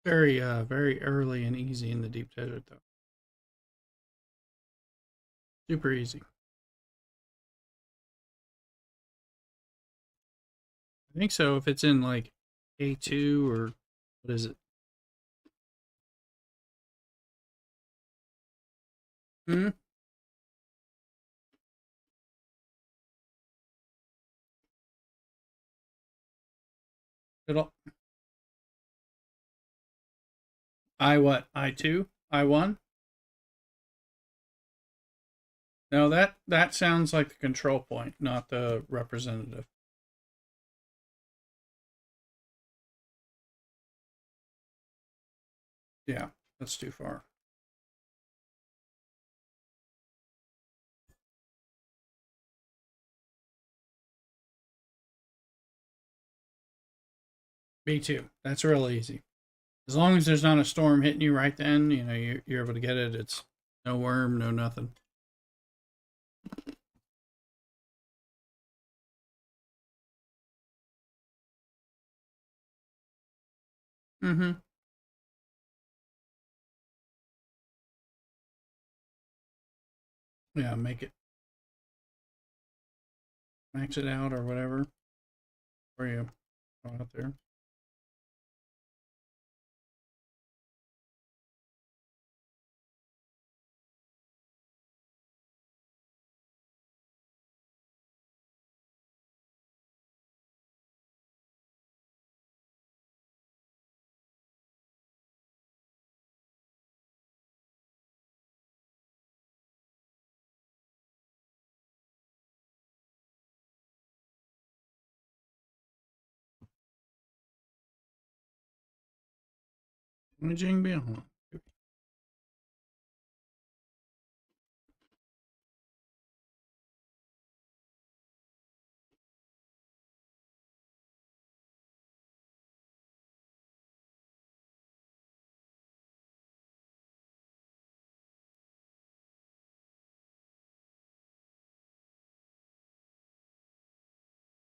Very early and easy in the deep desert though. Super easy. I think so. If it's in like A2 or what is it? Hmm? It'll I what? I2? I1? No, that sounds like the control point, not the representative. Yeah, that's too far. Me too. That's real easy. As long as there's not a storm hitting you right then, you know, you're able to get it. It's no worm, no nothing. Mm-hmm. Yeah, make it max it out or whatever. For you out there. Jing Bian.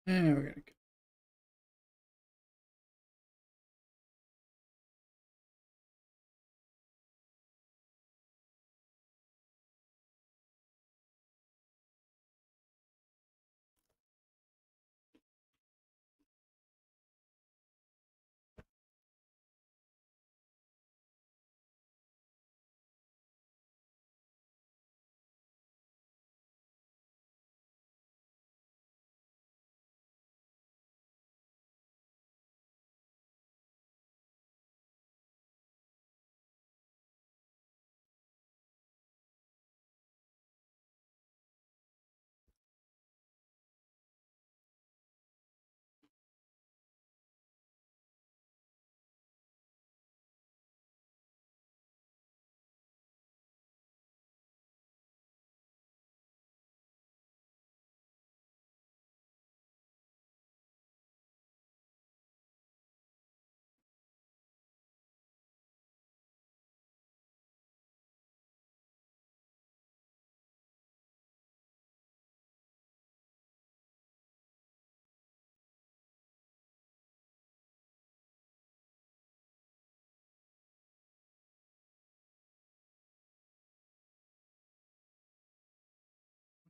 Yeah, we gotta get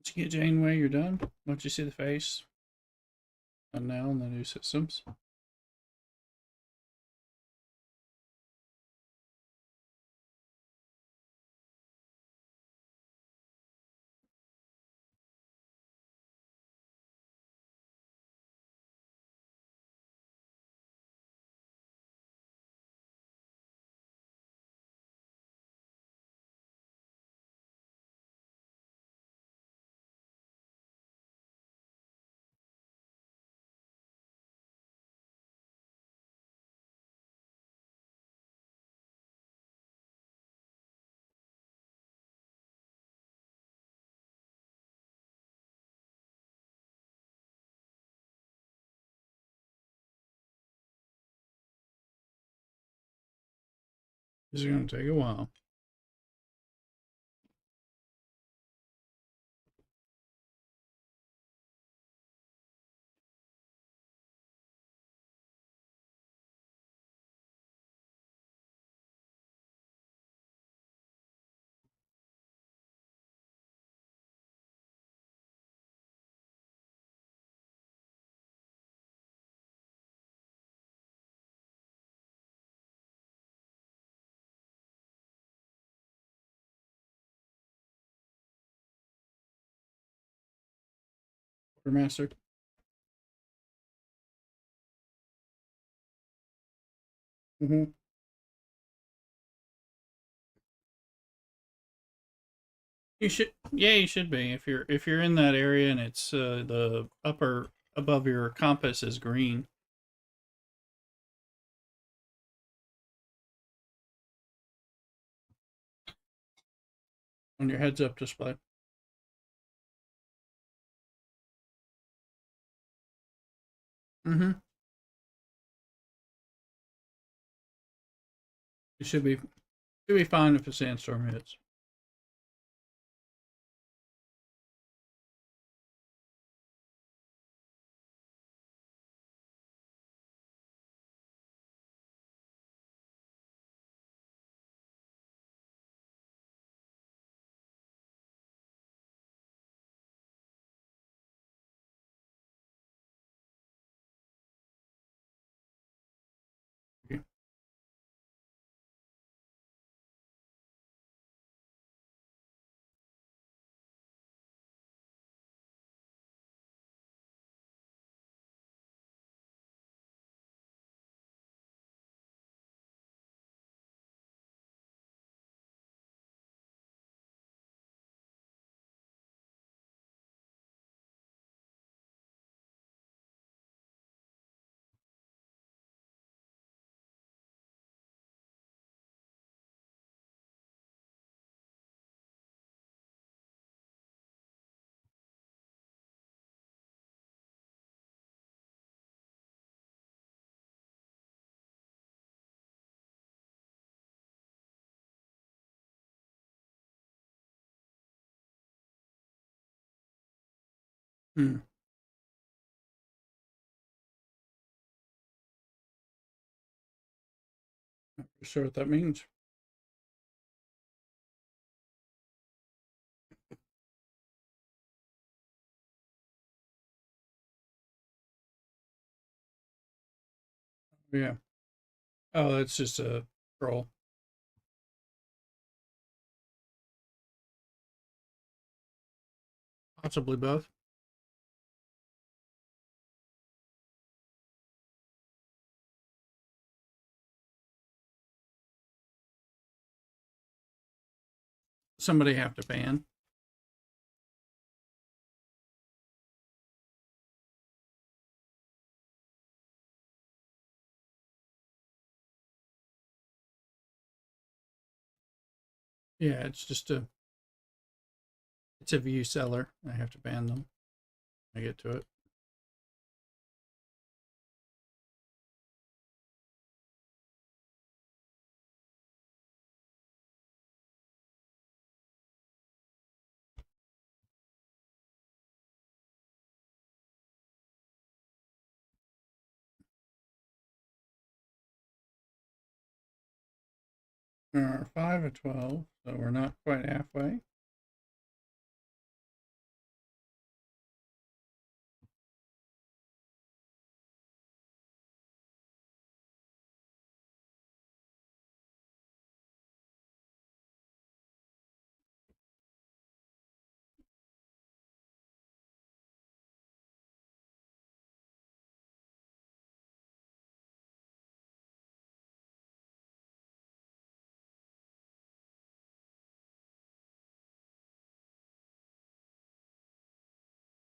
once you get Janeway, you're done. Once you see the face, and now in the new systems. This is gonna take a while. Quartermaster. Mm-hmm. You should, yeah, you should be. If you're in that area and it's the upper above your compass is green on your heads up display. Mm-hmm. You should be fine if a sandstorm hits. Okay. Hmm. Not sure what that means. Yeah. Oh, it's just a troll. Possibly both. Somebody have to ban. Yeah, it's a view seller. I have to ban them. I get to it. 5 of 12, so we're not quite halfway.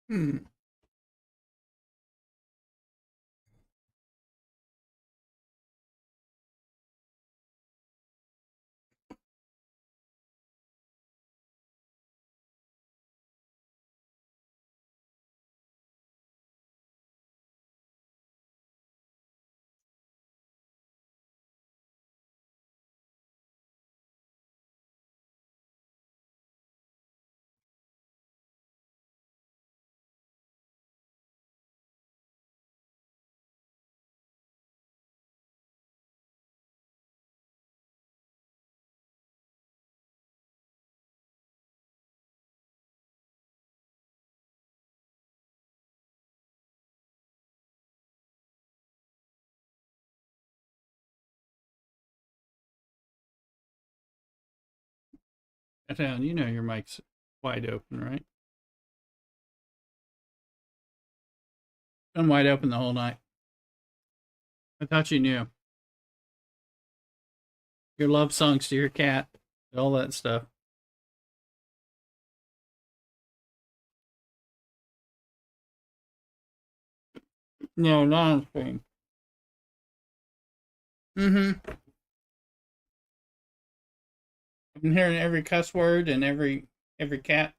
Hmm. Town, you know your mic's wide open, right? Been wide open the whole night. I thought you knew. your love songs to your cat, all that stuff. No, not on Spain. Mm-hmm. I'm hearing every cuss word and every cat's.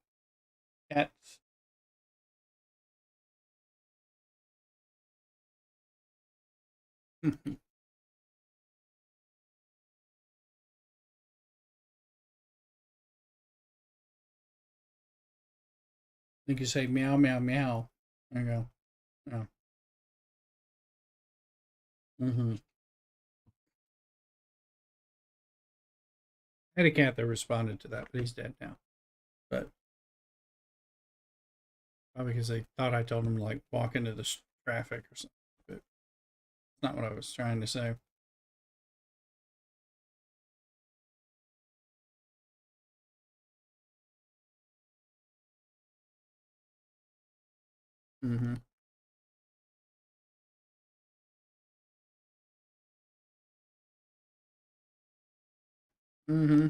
Like you say meow meow meow. There you go. Yeah. Mm-hmm. I had a cat that responded to that, but he's dead now. But probably because they thought I told him to like walk into the traffic or something. But it's not what I was trying to say. Mm-hmm. Mm-hmm.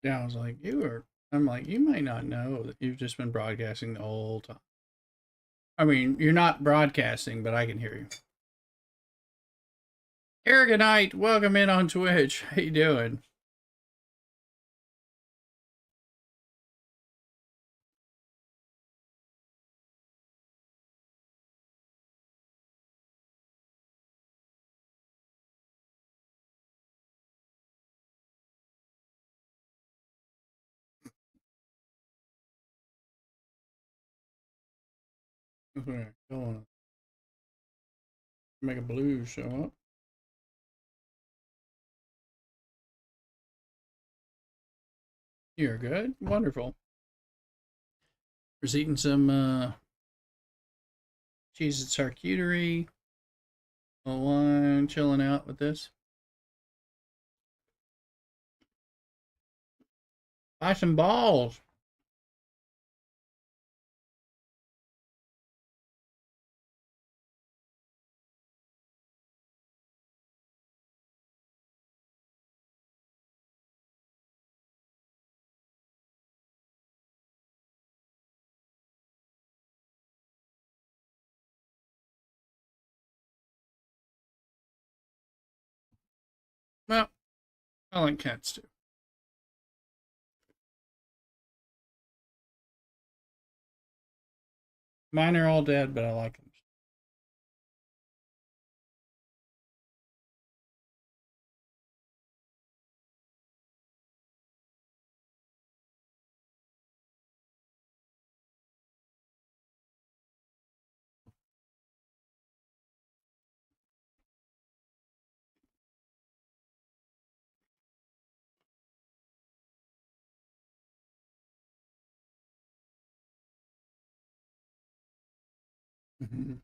Yeah, I was like, you are. I'm like, you might not know that you've just been broadcasting the whole time. I mean, you're not broadcasting, but I can hear you. Aragonite, welcome in on Twitch. How you doing? Okay, go on. Make a blue show up. You're good. Wonderful. Just eating some cheese and charcuterie. One chilling out with this. Buy some balls. Well, I like cats too. Mine are all dead, but I like them. Mm-hmm.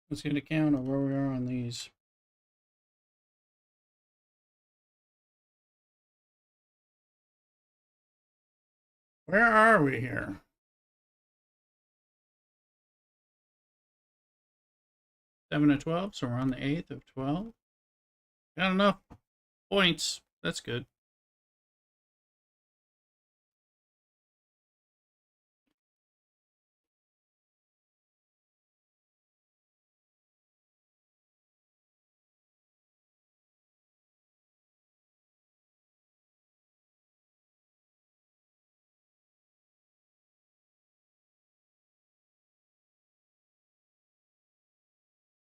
Let's get a count of where we are on these. Where are we here? 7 of 12, so we're on the 8th of 12. Got enough points. That's good.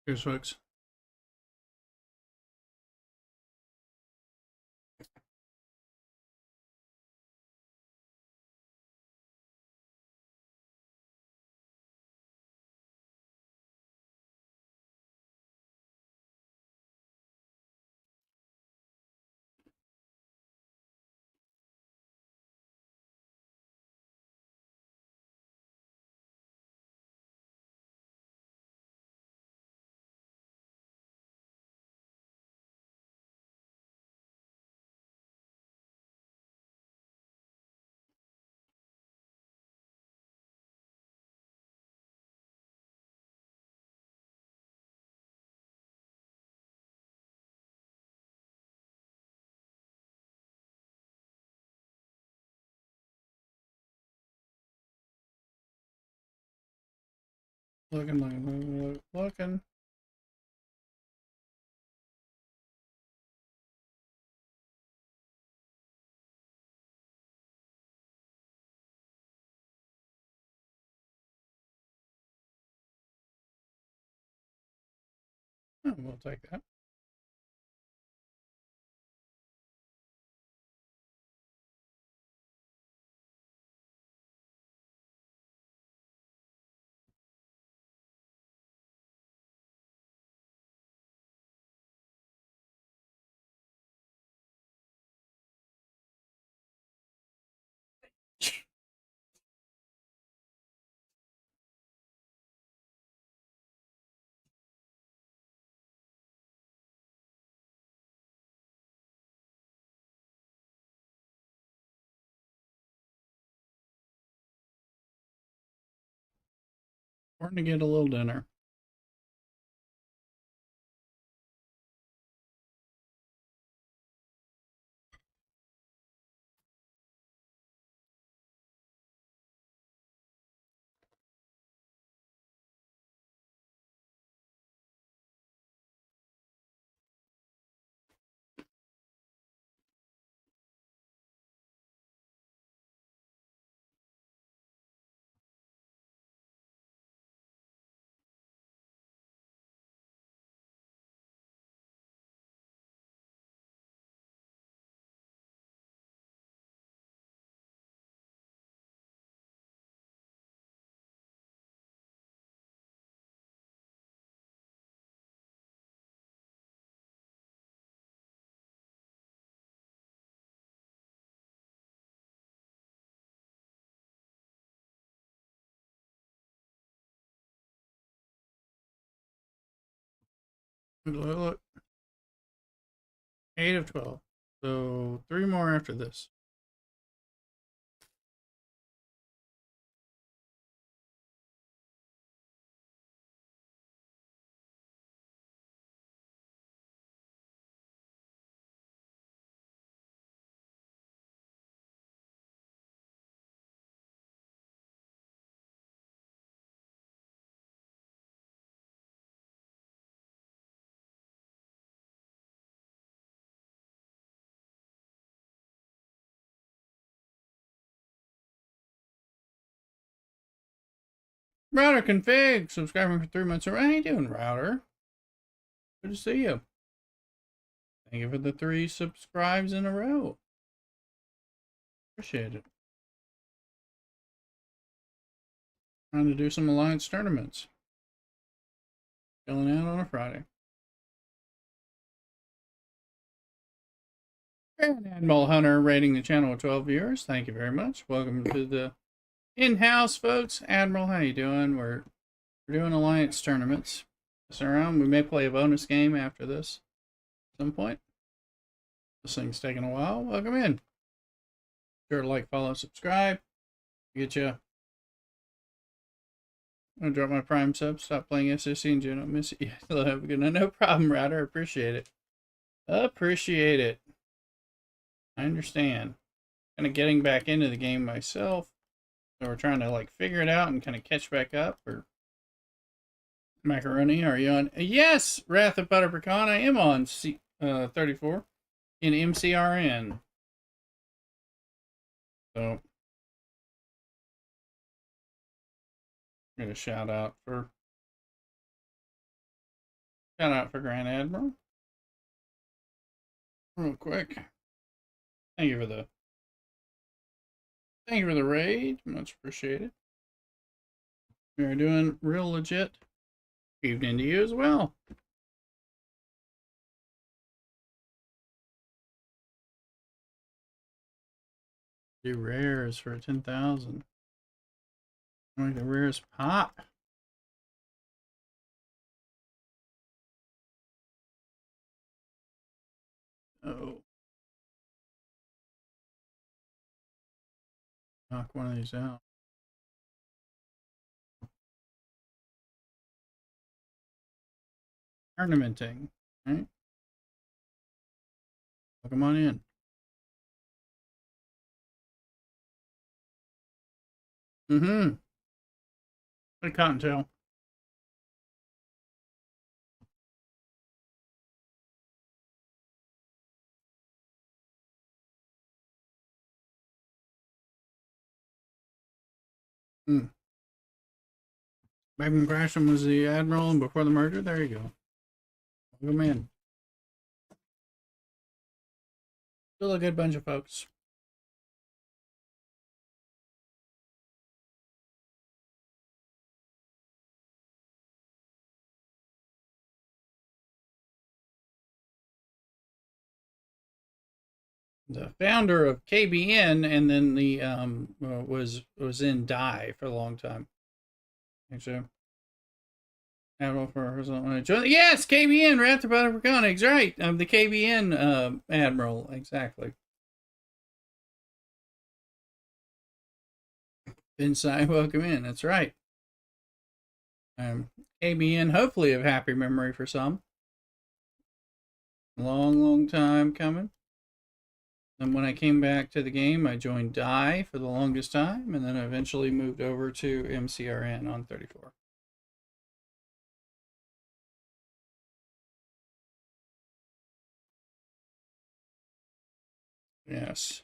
Here's folks. Looking. Oh, we'll take that. We're gonna get a little dinner. Look. 8 of 12. So 3 more after this. Router config, subscribing for 3 months. How you doing, Router? Good to see you. Thank you for the 3 subscribes in a row. Appreciate it. Trying to do some Alliance tournaments. Chilling out on a Friday. And Admiral Hunter rating the channel with 12 viewers. Thank you very much. Welcome to the in-house, folks. Admiral, how you doing? We're doing Alliance tournaments. Around. We may play a bonus game after this at some point. This thing's taking a while. Welcome in. Sure to like, follow, subscribe. Get you. I'm gonna drop my Prime sub. Stop playing SSC and June. Don't miss it. Yeah, have a good night. No problem, Router. Appreciate it. Appreciate it. I understand. Kind of getting back into the game myself. So we're trying to like figure it out and kind of catch back up. Or Macaroni, are you on? Yes, Wrath of Butter Pecan. I am on 34 in MCRN. So I'm gonna shout out for Grand Admiral real quick. Thank you for the raid. Much appreciated. We are doing real legit. Evening to you as well. Do rares for 10,000. Like the rares pop. Oh. Knock one of these out. Tournamenting. Right? Come on in. Mm-hmm. What a cottontail. Hmm. Back when Gresham was the admiral and before the merger. There you go. Welcome in. Still a good bunch of folks. The founder of KBN, and then the was in Die for a long time. Actually, Admiral for yes, KBN Wrath of Arconics, right? I'm the KBN admiral, exactly. Inside, welcome in. That's right. KBN, hopefully of happy memory for some. Long, long time coming. And when I came back to the game, I joined Die for the longest time, and then I eventually moved over to MCRN on 34. Yes.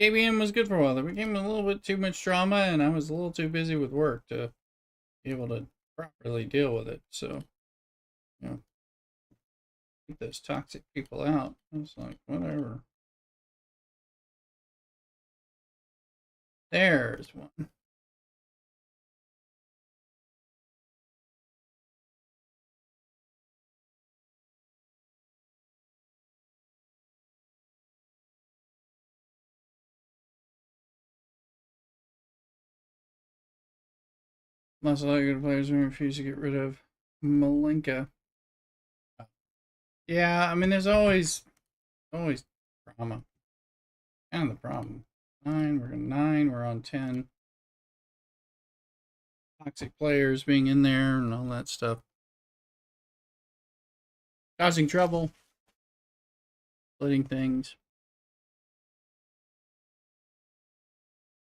KBN was good for a while. There became a little bit too much drama, and I was a little too busy with work to be able to properly deal with it. So, you know, keep those toxic people out. I was like, whatever. There's one. Lots of good players who refuse to get rid of Malenka. Yeah, I mean, there's always drama. Kind of the problem. Nine. We're on 10. Toxic players being in there and all that stuff, causing trouble, splitting things.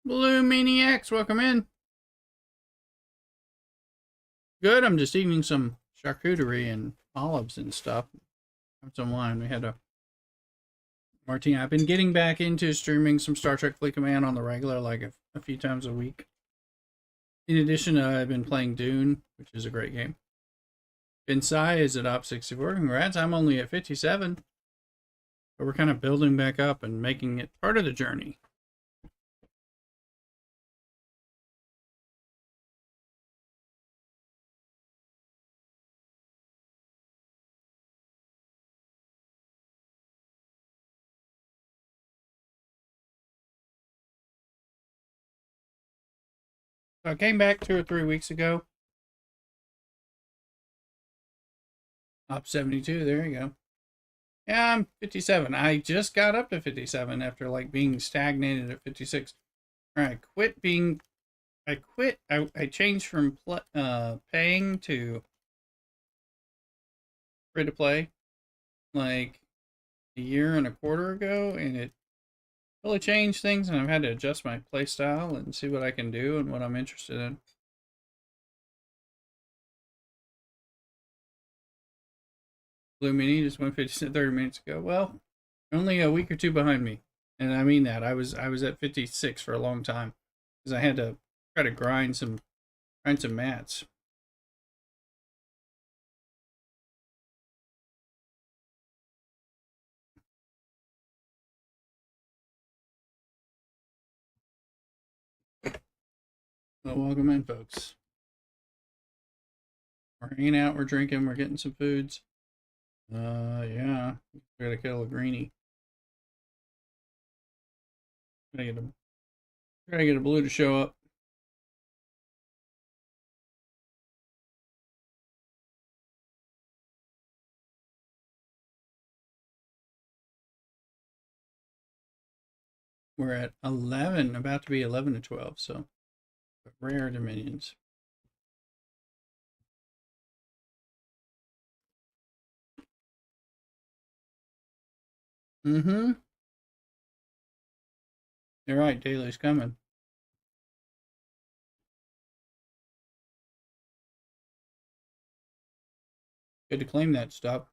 Blue Maniacs, welcome in. Good. I'm just eating some charcuterie and olives and stuff. Have some wine. We had a martini. I've been getting back into streaming some Star Trek Fleet Command on the regular, like a few times a week. In addition, I've been playing Dune, which is a great game. Insai is at Op 64. Congrats. I'm only at 57. But we're kind of building back up and making it part of the journey. So I came back 2 or 3 weeks ago. Op 72, there you go. Yeah, I'm 57. I just got up to 57 after like being stagnated at 56. All right, I quit. I changed from paying to free to play like a year and a quarter ago, and it really changed things. And I've had to adjust my play style and see what I can do and what I'm interested in. Blue Mini just went 30 minutes ago. Well, only a week or two behind me, and I mean that. I was at 56 for a long time because I had to try to grind some mats. Well, welcome in, folks. We're hanging out, we're drinking, we're getting some foods. Yeah, gotta kill a greenie. Gotta get a blue to show up. We're at 11, about to be 11 to 12. So rare dominions. Mm-hmm. You're right. Daily's coming. Good to claim that stuff.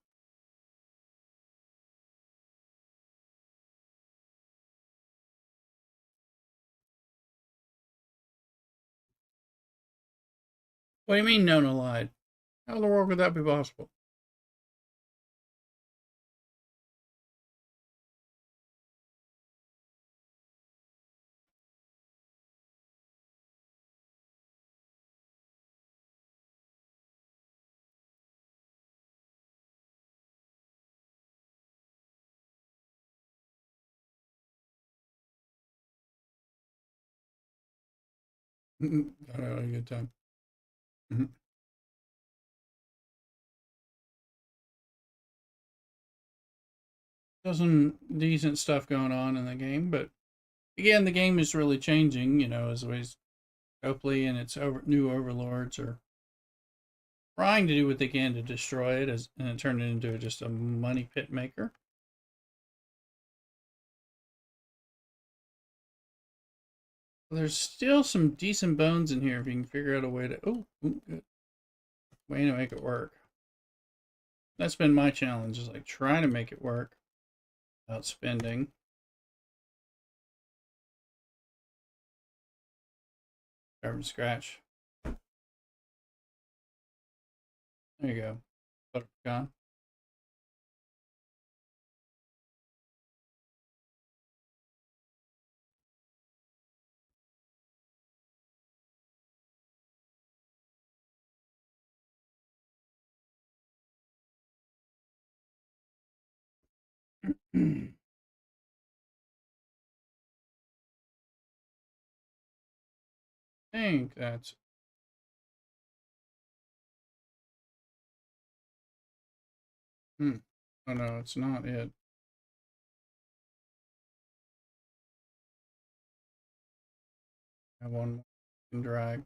What do you mean Nona lied? How in the world could that be possible? I had a good time. Mhm. There's some decent stuff going on in the game, but again, the game is really changing. As always, Copley and its new overlords are trying to do what they can to destroy it, and turn it into just a money pit maker. There's still some decent bones in here if you can figure out a way to. Oh, good way to make it work. That's been my challenge, is like trying to make it work without spending. Start from scratch. There you go. Butterpecan. I think that's. Oh no, it's not it. I have one more can drag.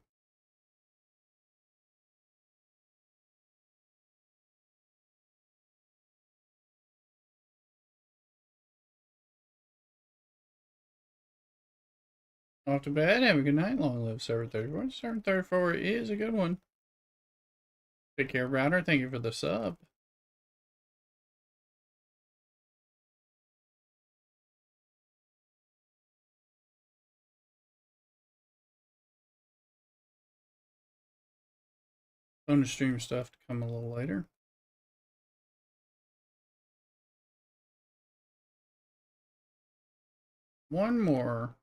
Off to bed. Have a good night. Long live server 34. Server 34 is a good one. Take care, Router. Thank you for the sub. Bonus stream stuff to come a little later. One more.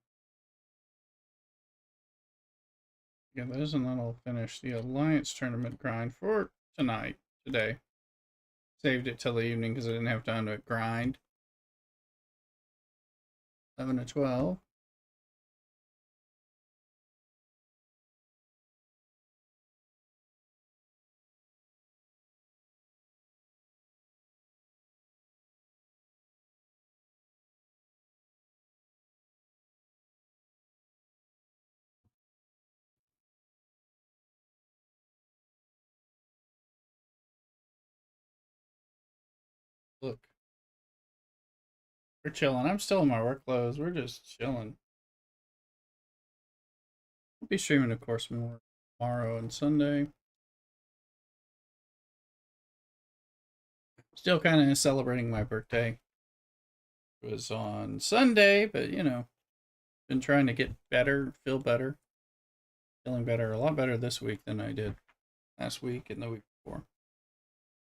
Yeah, this, and then I'll finish the Alliance tournament grind for today. Saved it till the evening because I didn't have time to grind. 11 to 12. Look, we're chilling. I'm still in my work clothes. We're just chilling. I'll be streaming, of course, more tomorrow and Sunday. Still kind of celebrating my birthday. It was on Sunday, but been trying to get better, feel better, feeling better, a lot better this week than I did last week and the week before.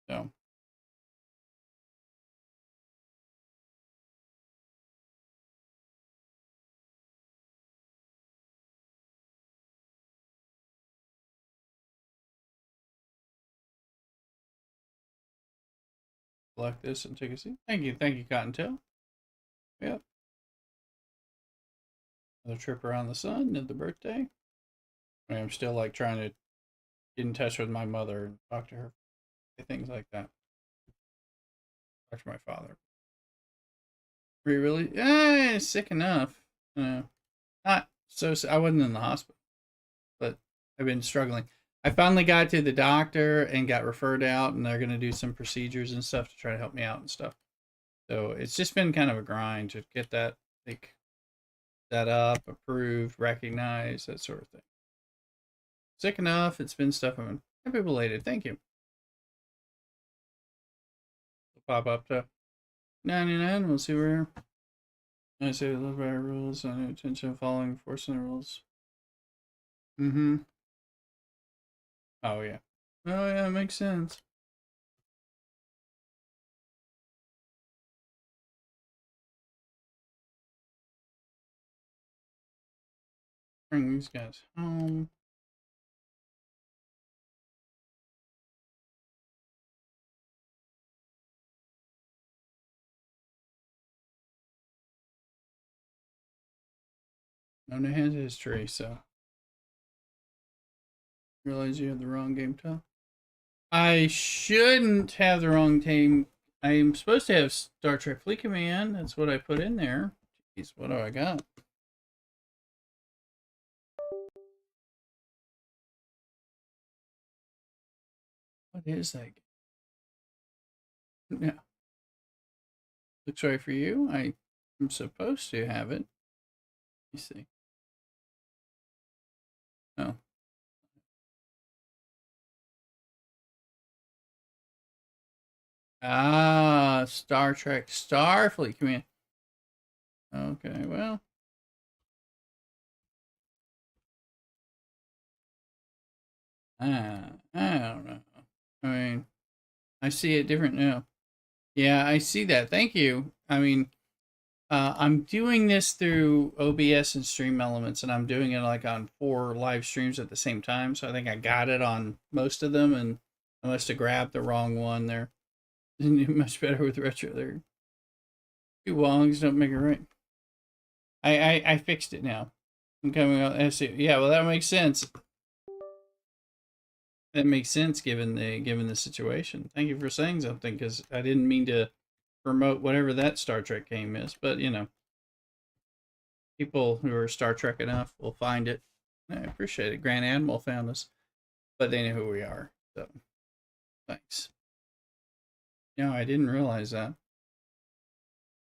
So, select this and take a seat. Thank you, Cottontail. Yep. Another trip around the sun at the birthday. I'm still like trying to get in touch with my mother and talk to her, things like that. Talk to my father. Were you really? Sick enough. Not so. I wasn't in the hospital, but I've been struggling. I finally got to the doctor and got referred out, and they're going to do some procedures and stuff to try to help me out and stuff. So it's just been kind of a grind to get that like set up, approved, recognized, that sort of thing. Sick enough. It's been stuff. I'm happy belated. Thank you. We'll pop up to 99. We'll see where. I say live by our rules and attention following, enforcing the rules. Mm-hmm. Oh yeah. Oh yeah, makes sense. Bring these guys home. None has history, so realize you have the wrong game tile. I shouldn't have the wrong team. I'm supposed to have Star Trek Fleet Command. That's what I put in there. Jeez, what do I got? What is that? Yeah, looks right for you. I'm supposed to have it. Let me see. Oh. Ah, Star Trek Starfleet Command. Okay, well. I don't know. I mean, I see it different now. Yeah, I see that. Thank you. I mean, I'm doing this through OBS and Stream Elements, and I'm doing it like on 4 live streams at the same time. So I think I got it on most of them, and I must have grabbed the wrong one there. Much better with retro there. Two Wongs don't make it right. I fixed it now. I'm coming out. Yeah, well that makes sense. That makes sense given the situation. Thank you for saying something because I didn't mean to promote whatever that Star Trek game is, but you know, people who are Star Trek enough will find it. I appreciate it. Grand Admiral found us, but they know who we are. So thanks. No, I didn't realize that.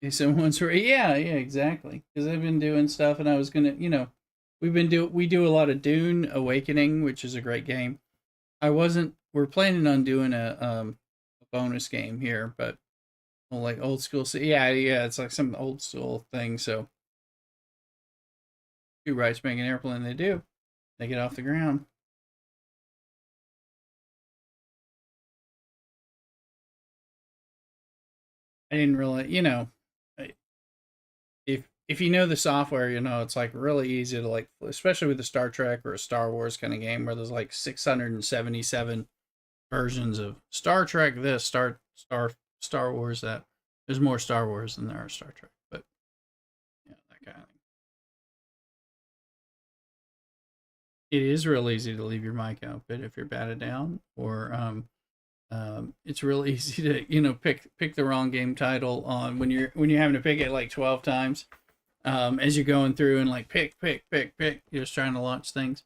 Someone's right. Yeah, yeah, exactly. Because I've been doing stuff, and I was gonna, we do a lot of Dune Awakening, which is a great game. I wasn't. We're planning on doing a bonus game here, but like old school. So yeah, yeah, it's like some old school thing. So two rights make an airplane. They do. They get off the ground. I didn't really, if you know the software, it's like really easy to like, especially with a Star Trek or a Star Wars kind of game where there's like 677 versions of Star Trek. This Star Wars. That there's more Star Wars than there are Star Trek, but yeah, that kind of thing. It is real easy to leave your mic out, but if you're batted down or it's real easy to pick the wrong game title on when you're having to pick it like 12 times as you're going through and like pick, you're just trying to launch things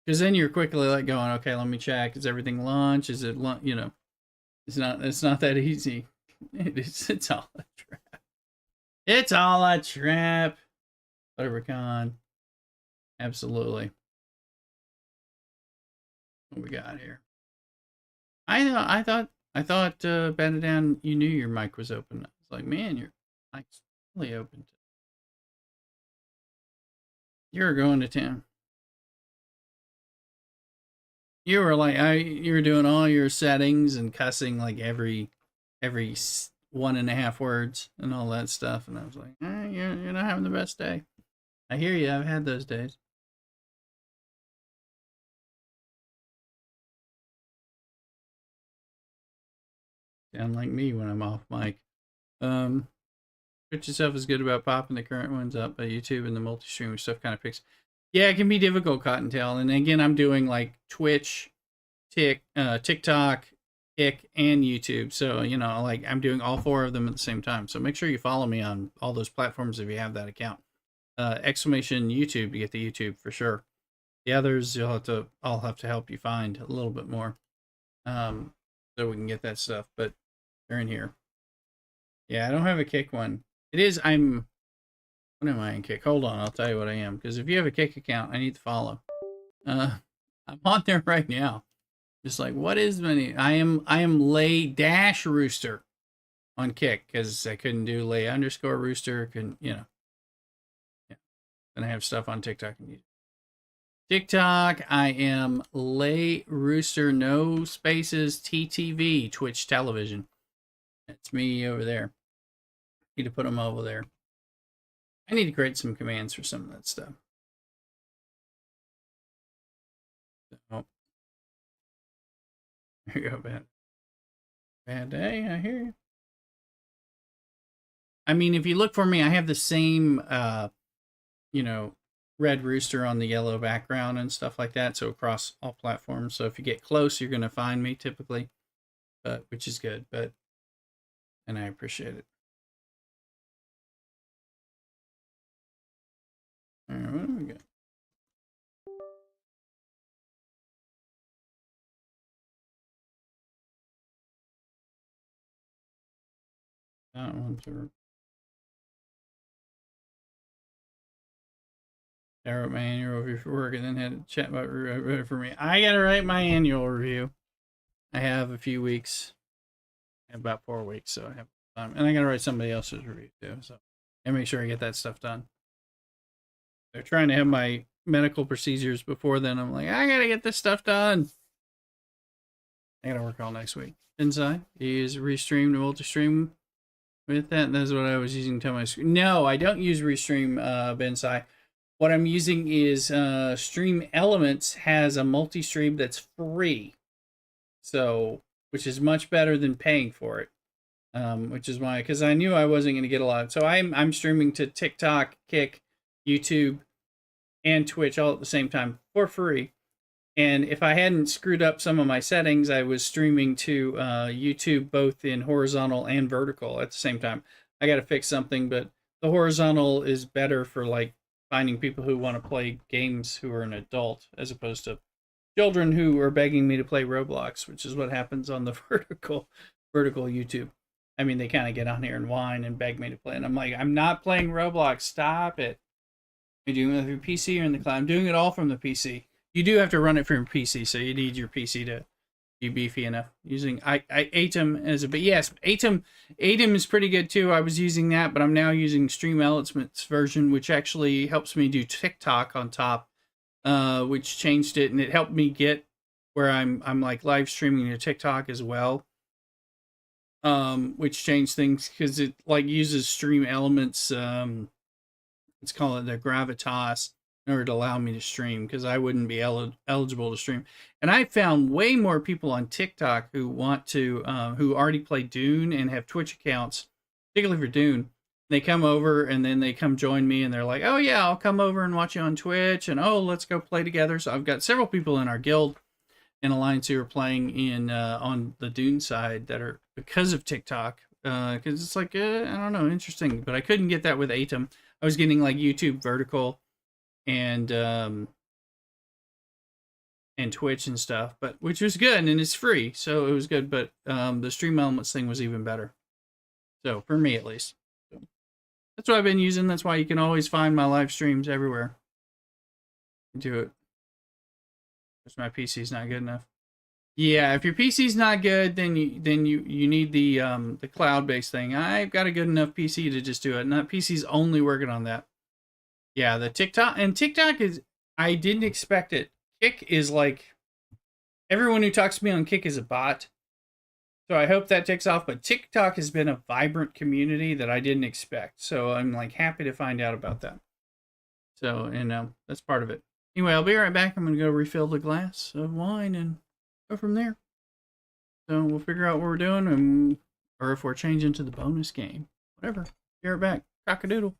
because then you're quickly like going, okay, let me check, is everything launched, is it it's not that easy. It's all a trap. It's all a trap. Buttercon, absolutely. What we got here? I thought batted down, you knew your mic was open. I was like, man, your mic's really open. You're going to town. You were like, you were doing all your settings and cussing like every 1.5 words and all that stuff, and I was like, you're not having the best day. I hear you. I've had those days. Sound like me when I'm off mic. Twitch itself is good about popping the current ones up, but YouTube and the multi-stream stuff kind of picks. Yeah, it can be difficult, Cottontail. And again, I'm doing like Twitch, TikTok, Kick, and YouTube. So, like I'm doing all 4 of them at the same time. So make sure you follow me on all those platforms if you have that account. Exclamation YouTube to get the YouTube for sure. The others I'll have to help you find a little bit more. So we can get that stuff, but they're in here. Yeah, I don't have a Kick one. It is, what am I in Kick? Hold on, I'll tell you what I am. Because if you have a Kick account, I need to follow. I'm on there right now. Just like, what is my name? I am lay dash rooster on Kick because I couldn't do lay underscore rooster. Couldn't, Yeah. And I have stuff on TikTok and YouTube. TikTok, I am Lay Rooster, no spaces, TTV, Twitch Television. That's me over there. Need to put them over there. I need to create some commands for some of that stuff. Oh, here you go, bad. Bad day, I hear you. I mean, if you look for me, I have the same, you know, red rooster on the yellow background and stuff like that. So across all platforms. So if you get close, you're going to find me typically, but which is good. But and I appreciate it. All right, what do we got? That one to I wrote my annual review for work and then had a chat about it for me. I gotta write my annual review. I have a few weeks. I have about 4 weeks, so I have time. And I gotta write somebody else's review too. So and make sure I get that stuff done. They're trying to have my medical procedures before then. I'm like, I gotta get this stuff done. I gotta work all next week. Inside is restream to multi-stream with that. That's what I was using to tell my screen. No, I don't use restream, Bensai. What I'm using is Stream Elements has a multi-stream that's free, so which is much better than paying for it. Which is why, because I knew I wasn't going to get a lot. So I'm streaming to TikTok, Kick, YouTube, and Twitch all at the same time for free. And if I hadn't screwed up some of my settings, I was streaming to YouTube both in horizontal and vertical at the same time. I got to fix something, but the horizontal is better for like finding people who want to play games who are an adult as opposed to children who are begging me to play Roblox, which is what happens on the vertical YouTube. I mean, they kind of get on here and whine and beg me to play, and I'm like, I'm not playing Roblox. Stop it. Are you doing it with your PC or in the cloud? I'm doing it all from the PC. You do have to run it from your PC, so you need your PC to be beefy enough. Using Atom as a, but yes, Atom is pretty good too. I was using that, but I'm now using Stream Elements version, which actually helps me do TikTok on top, which changed it, and it helped me get where I'm like live streaming to TikTok as well. Which changed things because it like uses Stream Elements. Let's call it the gravitas in order to allow me to stream because I wouldn't be eligible to stream. And I found way more people on TikTok who want to, who already play Dune and have Twitch accounts, particularly for Dune. They come over and then they come join me and they're like, oh yeah, I'll come over and watch you on Twitch and oh, let's go play together. So I've got several people in our guild and alliance who are playing in on the Dune side that are because of TikTok. Because it's like, I don't know, interesting. But I couldn't get that with Atom. I was getting like YouTube vertical and Twitch and stuff, but which was good and it's free, so it was good. But the Stream Elements thing was even better. So for me at least, so that's what I've been using. That's why you can always find my live streams everywhere. Do it. Because my PC's not good enough. Yeah, if your PC's not good, then you need the cloud-based thing. I've got a good enough PC to just do it. And that PC's only working on that. Yeah, the TikTok is, I didn't expect it. Kick is like, everyone who talks to me on Kick is a bot. So I hope that takes off, but TikTok has been a vibrant community that I didn't expect. So I'm like happy to find out about that. So, and that's part of it. Anyway, I'll be right back. I'm going to go refill the glass of wine and go from there. So we'll figure out what we're doing and, or if we're changing to the bonus game. Whatever. Be right back. Cock-a-doodle.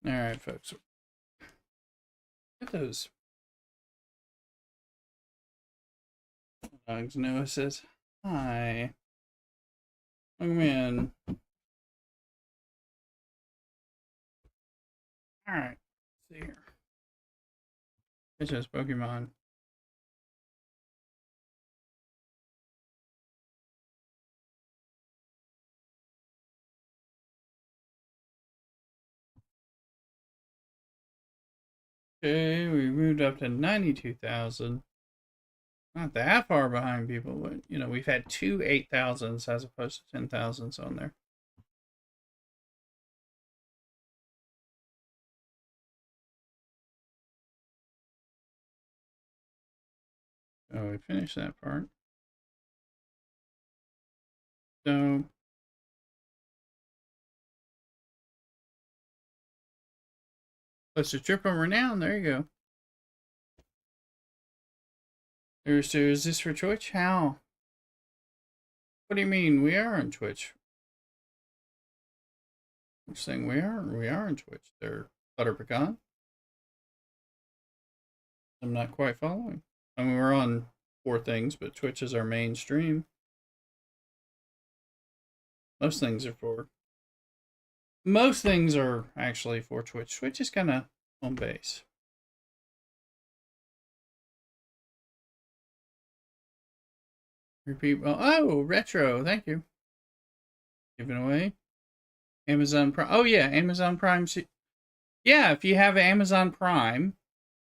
All right, folks. Look at those dogs. Noah says, hi. Welcome in. All right. Let's see here. It's just Pokemon. Okay, we moved up to 92,000. Not that far behind people, but you know, we've had two 8,000s as opposed to 10,000s on there. Oh, we finished that part. So let's just trip over now. There you go. So is this for Twitch? How? What do you mean? We are on Twitch. Which thing we are? We are on Twitch. They're Butter Pecan. I'm not quite following. I mean, we're on 4 things, but Twitch is our main stream. Most things are actually for Twitch. Twitch is kind of home base. Repeat. Oh, retro. Thank you. Giving away. Amazon Prime. Oh, yeah. Amazon Prime. Yeah, if you have Amazon Prime,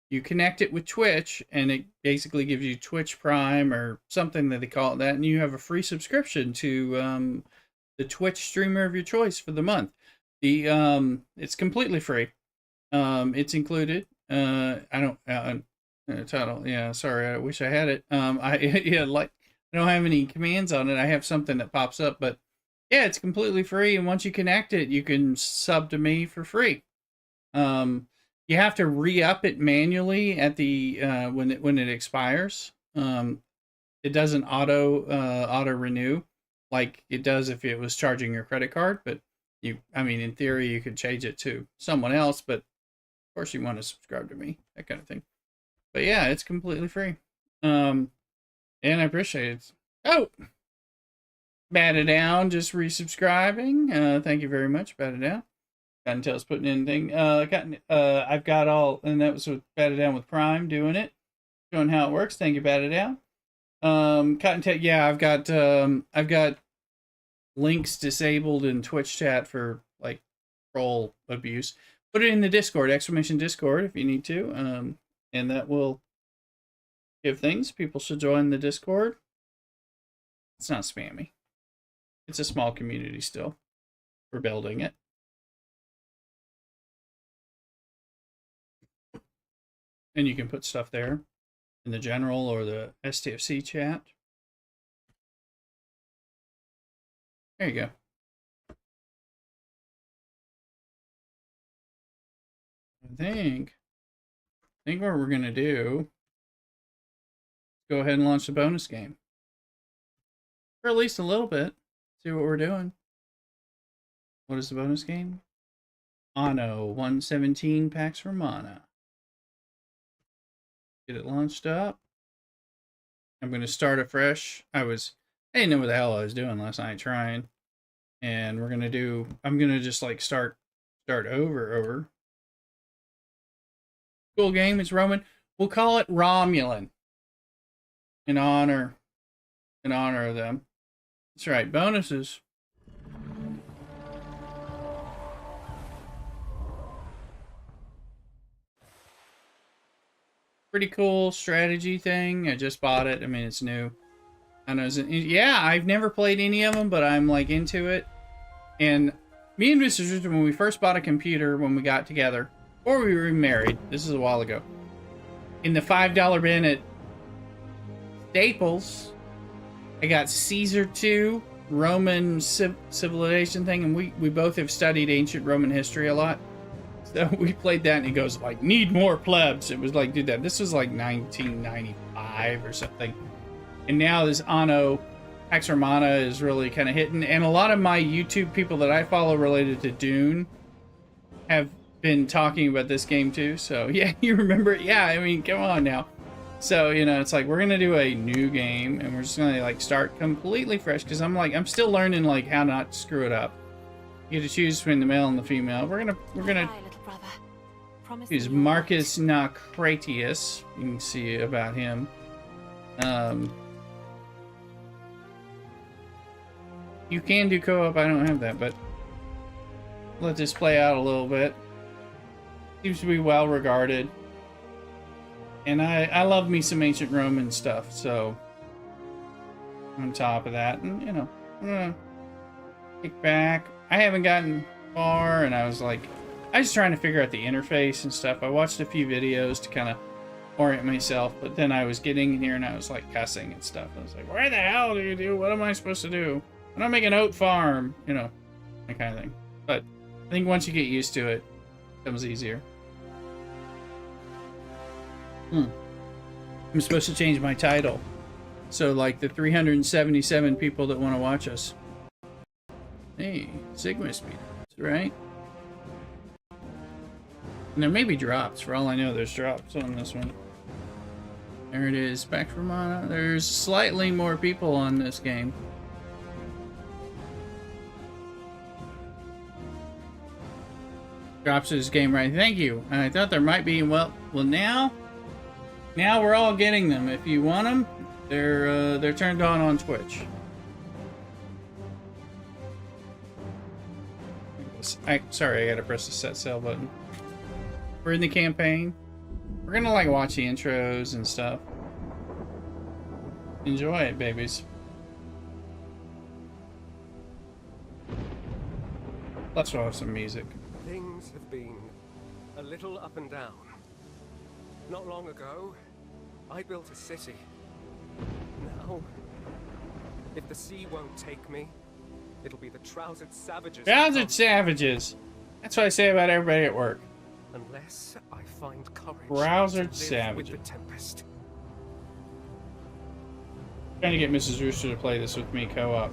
you connect it with Twitch, and it basically gives you Twitch Prime or something that they call it that, and you have a free subscription to the Twitch streamer of your choice for the month. It's completely free. It's included. Title. Yeah, sorry. I wish I had it. I don't have any commands on it. I have something that pops up, but yeah, it's completely free. And once you connect it, you can sub to me for free. You have to re-up it manually at the when it expires. It doesn't auto renew like it does if it was charging your credit card. But in theory, you could change it to someone else. But of course, you want to subscribe to me, that kind of thing. But yeah, it's completely free. And I appreciate it. Oh, Batted Down just resubscribing. Thank you very much, Batted Down. Cottontail's putting in thing. I've got all, and that was with Batted Down with Prime doing it, showing how it works. Thank you, Batted Down. Cottontail, yeah, I've got links disabled in Twitch chat for like troll abuse. Put it in the Discord, !Discord, if you need to. And that will give things. People should join the Discord. It's not spammy. It's a small community still. We're building it. And you can put stuff there in the general or the STFC chat. There you go. I think what we're going to do, go ahead and launch the bonus game. For at least a little bit. See what we're doing. What is the bonus game? Anno 117 packs for mana. Get it launched up. I'm going to start afresh. I didn't know what the hell I was doing last night trying. And I'm going to just like start over. Cool game. It's Roman. We'll call it Romulan. In honor of them. That's right. Bonuses. Pretty cool strategy thing. I just bought it. I mean, it's new. I know. Yeah, I've never played any of them, but I'm like into it. And me and Mr. Richard, when we first bought a computer, when we got together, or we were married, this is a while ago, in the $5 bin at Staples, I got Caesar 2, Roman civilization thing, and we both have studied ancient Roman history a lot. So we played that, and it goes like, need more plebs. It was like, dude, this was like 1995 or something. And now this Anno Pax Romana is really kind of hitting. And a lot of my YouTube people that I follow related to Dune have been talking about this game too. So yeah, you remember it? Yeah, I mean, come on now. So, you know, it's like we're gonna do a new game and we're just gonna like start completely fresh because I'm still learning like how not to screw it up. You get to choose between the male and the female. We're gonna use Marcus Nacratius. You can see about him. You can do co-op. I don't have that, but let this play out a little bit. Seems to be well regarded. And I love me some ancient Roman stuff, so on top of that, and you know, I'm gonna kick back. I haven't gotten far, and I was just trying to figure out the interface and stuff. I watched a few videos to kind of orient myself, but then I was getting in here and I was like cussing and stuff. I was like, where the hell do you do? What am I supposed to do? I don't make an oat farm, you know, that kind of thing. But I think once you get used to it, it becomes easier. I'm supposed to change my title. So, like, the 377 people that want to watch us. Hey, Sigma speed, right? And there may be drops. For all I know, there's drops on this one. There it is. Back from Mana. There's slightly more people on this game. Drops this game right. Thank you. I thought there might be. Well, now we're all getting them. If you want them, they're turned on Twitch. Sorry, I gotta press the set sail button. We're in the campaign. We're gonna like watch the intros and stuff. Enjoy it, babies. Let's have some music. Things have been a little up and down. Not long ago, I built a city. Now, if the sea won't take me, it'll be the trousered savages. Trousered savages. That's what I say about everybody at work. Unless I find courage Trousered to live savages. with the tempest. Trying to get Mrs. Rooster to play this with me co-op.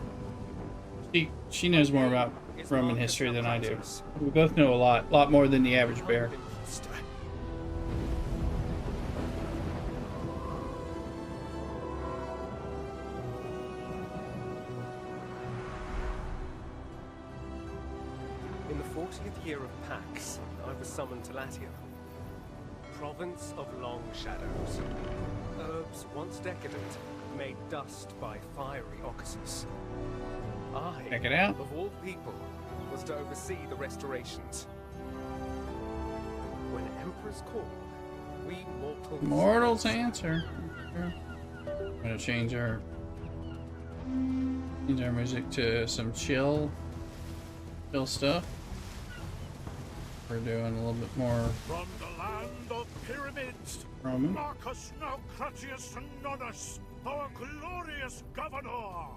She knows more about Roman history than I do. We both know a lot more than the average bear. In the 40th year of Pax, I was summoned to Latium, province of long shadows. Herbs once decadent, made dust by fiery ocasus. Check it out. Of all people, was to oversee the restorations. When emperors call, we mortals answer. I'm gonna change our music to some chill stuff. We're doing a little bit more from the land of pyramids. Roman. Marcus Naucratius Nonus, our glorious governor.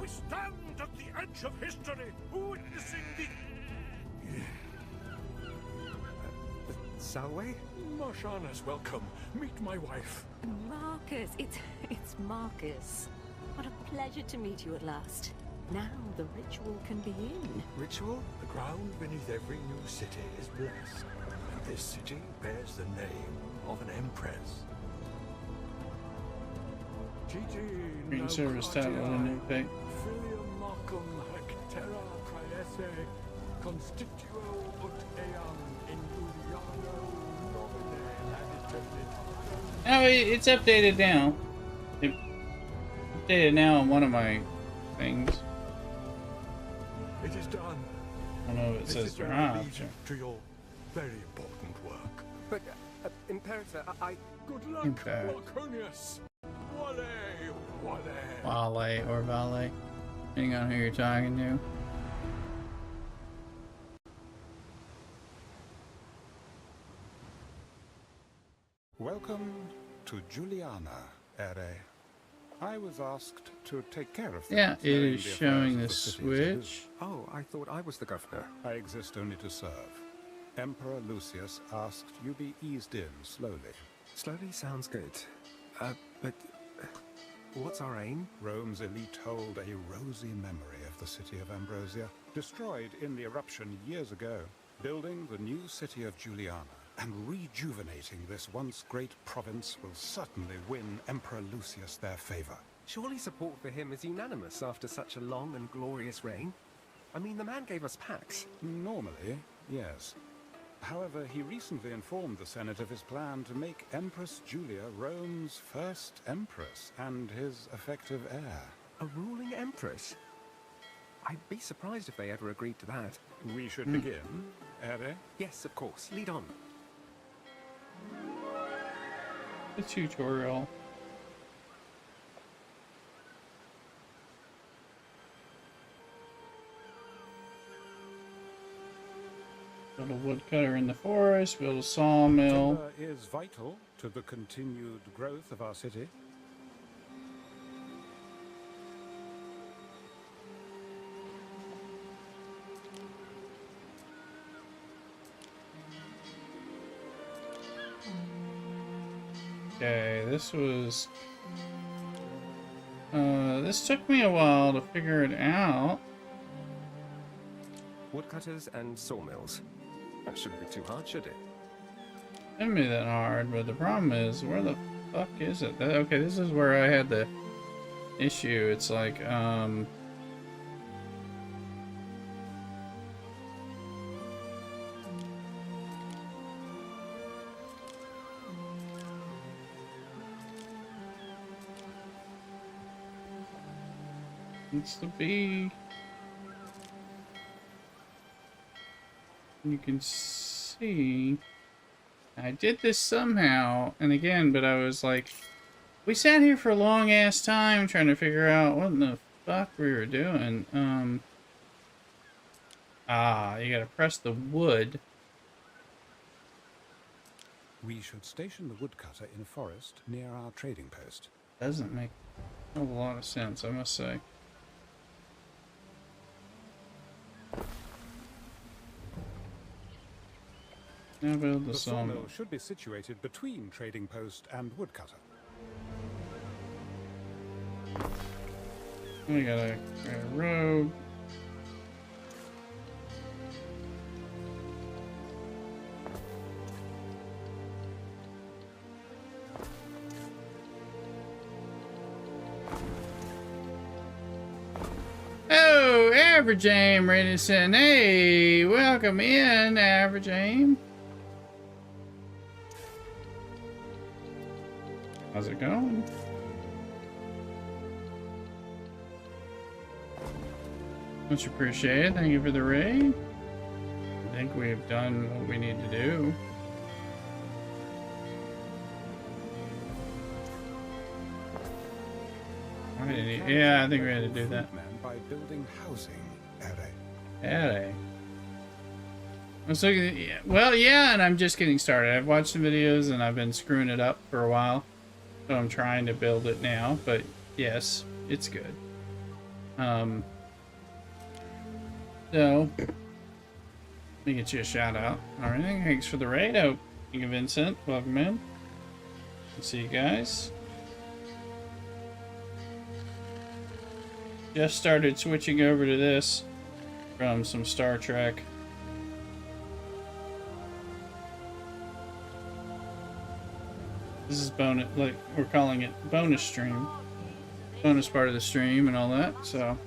We stand at the edge of history, witnessing the... Salway? Marcianus, welcome. Meet my wife. Marcus, it's Marcus. What a pleasure to meet you at last. Now the ritual can begin. Ritual? The ground beneath every new city is blessed, and this city bears the name of an empress. Green service title and new pick. Filium Marcum Hectera Praese Constituo ut eam Induliano nomine laditudine. Oh, it's updated now. It's updated now on one of my things. It is done. I don't know if it says to your very important work. But, Imperator, I... Good luck, Imperator. Marconius. Wale, wale. Wale or Vale, depending on who you're talking to. Welcome to Juliana, Ere. I was asked to take care of things. Yeah, it during is the showing the affairs of city as it is. switch. Oh, I thought I was the governor. I exist only to serve. Emperor Lucius asked you be eased in slowly. Slowly sounds good. But... what's our aim? Rome's elite hold a rosy memory of the city of Ambrosia, destroyed in the eruption years ago. Building the new city of Juliana and rejuvenating this once great province will certainly win Emperor Lucius their favor. Surely support for him is unanimous after such a long and glorious reign. I mean, the man gave us Pax. Normally, yes. However, he recently informed the Senate of his plan to make Empress Julia Rome's first empress and his effective heir. A ruling empress? I'd be surprised if they ever agreed to that. We should begin, Ere? Yes, of course. Lead on. The tutorial. Build a woodcutter in the forest, build a sawmill. Timber is vital to the continued growth of our city. Okay, this was... this took me a while to figure it out. Woodcutters and sawmills. That shouldn't be too hard, should it? Shouldn't be that hard, but the problem is, where the fuck is it? Okay, this is where I had the issue. It's like, it's the B. You can see I did this somehow, and again, but I was like, we sat here for a long ass time trying to figure out what in the fuck we were doing. You gotta press the wood. We should station the woodcutter in a forest near our trading post. Doesn't make a lot of sense, I must say. Now build the The sawmill. sawmill should be situated between trading post and woodcutter. We gotta create a road. Oh, Average Aim ready to send. Hey, welcome in, Average Aim. How's it going? Much appreciated. Thank you for the raid. I think we've done what we need to do. Yeah, I think we had to do that. By building housing, Ere. Ere. I was looking at, well, yeah, and I'm just getting started. I've watched some videos and I've been screwing it up for a while. So I'm trying to build it now, but yes, it's good. So, let me get you a shout out. Alright, thanks for the raid. Oh, thank you, Vincent. Welcome in. Let's see you guys. Just started switching over to this from some Star Trek. This is bonus, like we're calling it bonus stream. Bonus part of the stream and all that, so.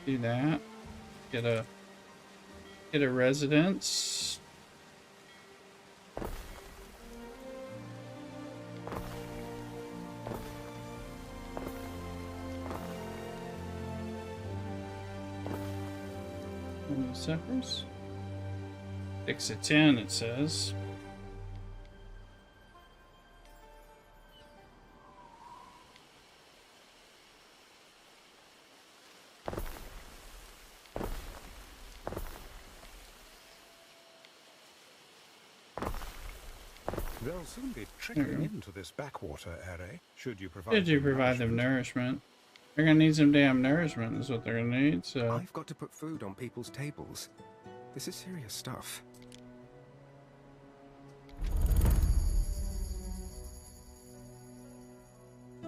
Do that. Get a residence. Suffers. 6 of 10, it says. They'll soon be trickling into this backwater, Ere, should you provide them nourishment. They're gonna need some damn nourishment, is what they're gonna need, so. I've got to put food on people's tables. This is serious stuff.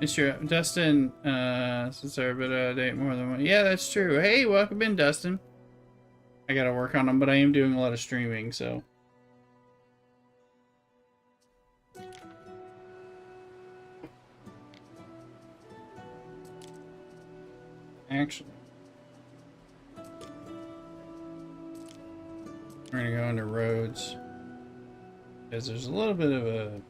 It's true. Dustin, since they're a bit out of date more than one. Yeah, that's true. Hey, welcome in, Dustin. I gotta work on them, but I am doing a lot of streaming, so. Actually, we're gonna go into roads. Because there's a little bit of a...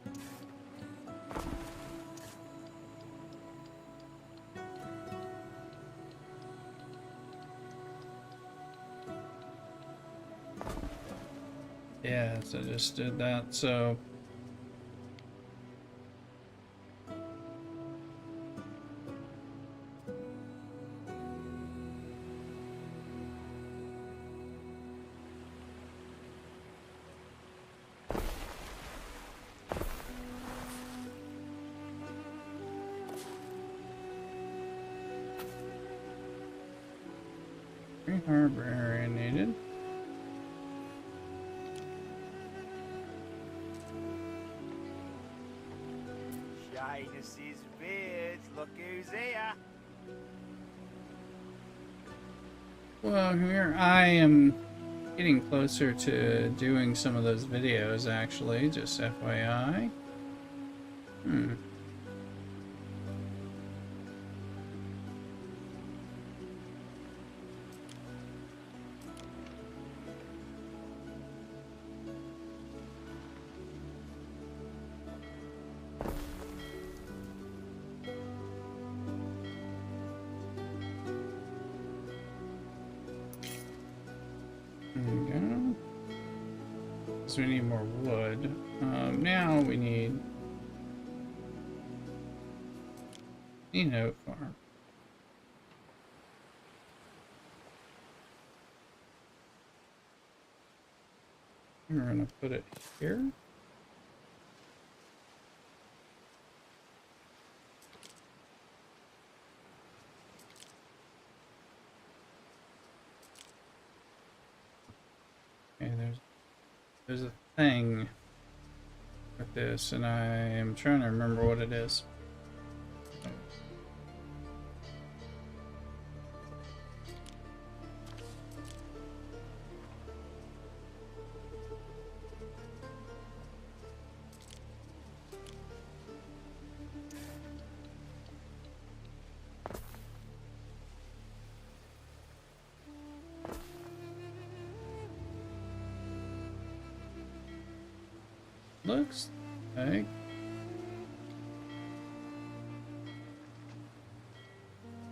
Yeah, so I just did that, so... Harbor area needed. Shyness is weird. Look who's here. Well, here I am getting closer to doing some of those videos, actually, just FYI. There we go. So we need more wood. Now we need an oak farm. We're gonna put it here. Okay, there's a thing with this, and I am trying to remember what it is. Looks like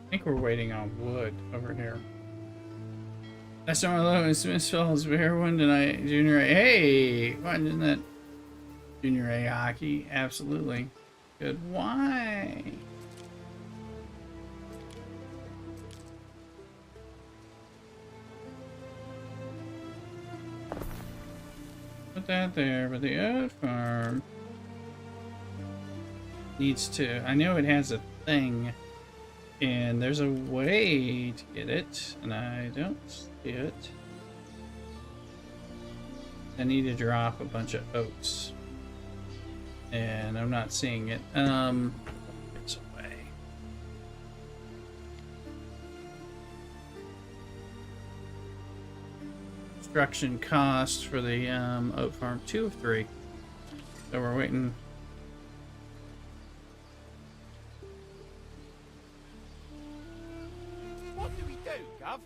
I think we're waiting on wood over here. That's not my low. Smith Falls Bear one tonight. Junior A. Hey, why isn't that Junior A hockey? Absolutely. Good. Why? Put that there, but the oat farm needs to. I know it has a thing, and there's a way to get it, and I don't see it. I need to drop a bunch of oats, and I'm not seeing it. It's away. Construction cost for the oat farm 2 of 3. So we're waiting. What do we do, Gov?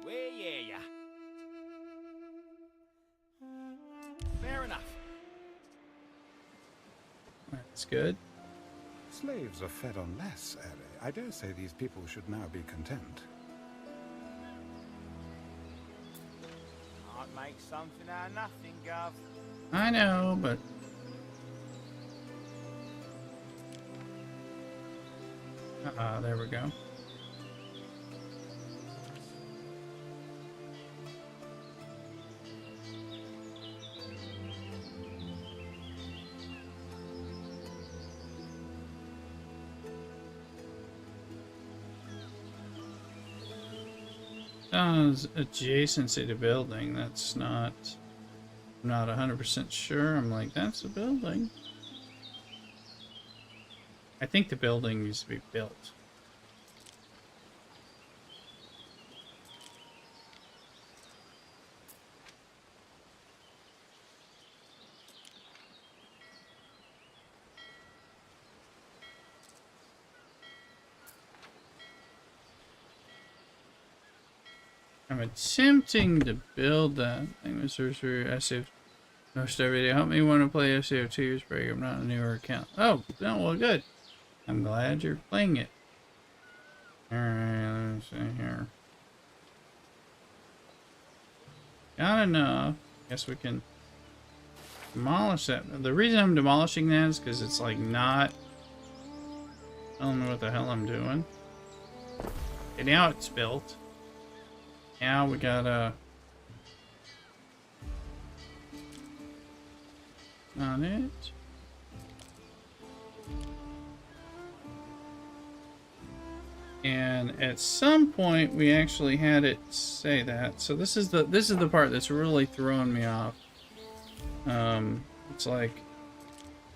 We hear ya. Fair enough. That's good. Slaves are fed on less, Ellie. I dare say these people should now be content. Can't make something out of nothing, Gov. I know, but there we go. Adjacency to building, that's not I'm not 100% sure. I'm like, that's a building. I think the building needs to be built. I'm attempting to build that thing. STFC. No star video. Help me want to play STFC break. I'm not a newer account. Oh, no, well, good. I'm glad you're playing it. Alright, let me see here. Got enough. Guess we can demolish that. The reason I'm demolishing that is because it's like not. I don't know what the hell I'm doing. Okay, now it's built. Now we gotta. On it. And at some point we actually had it say that. So this is the part that's really throwing me off. It's like,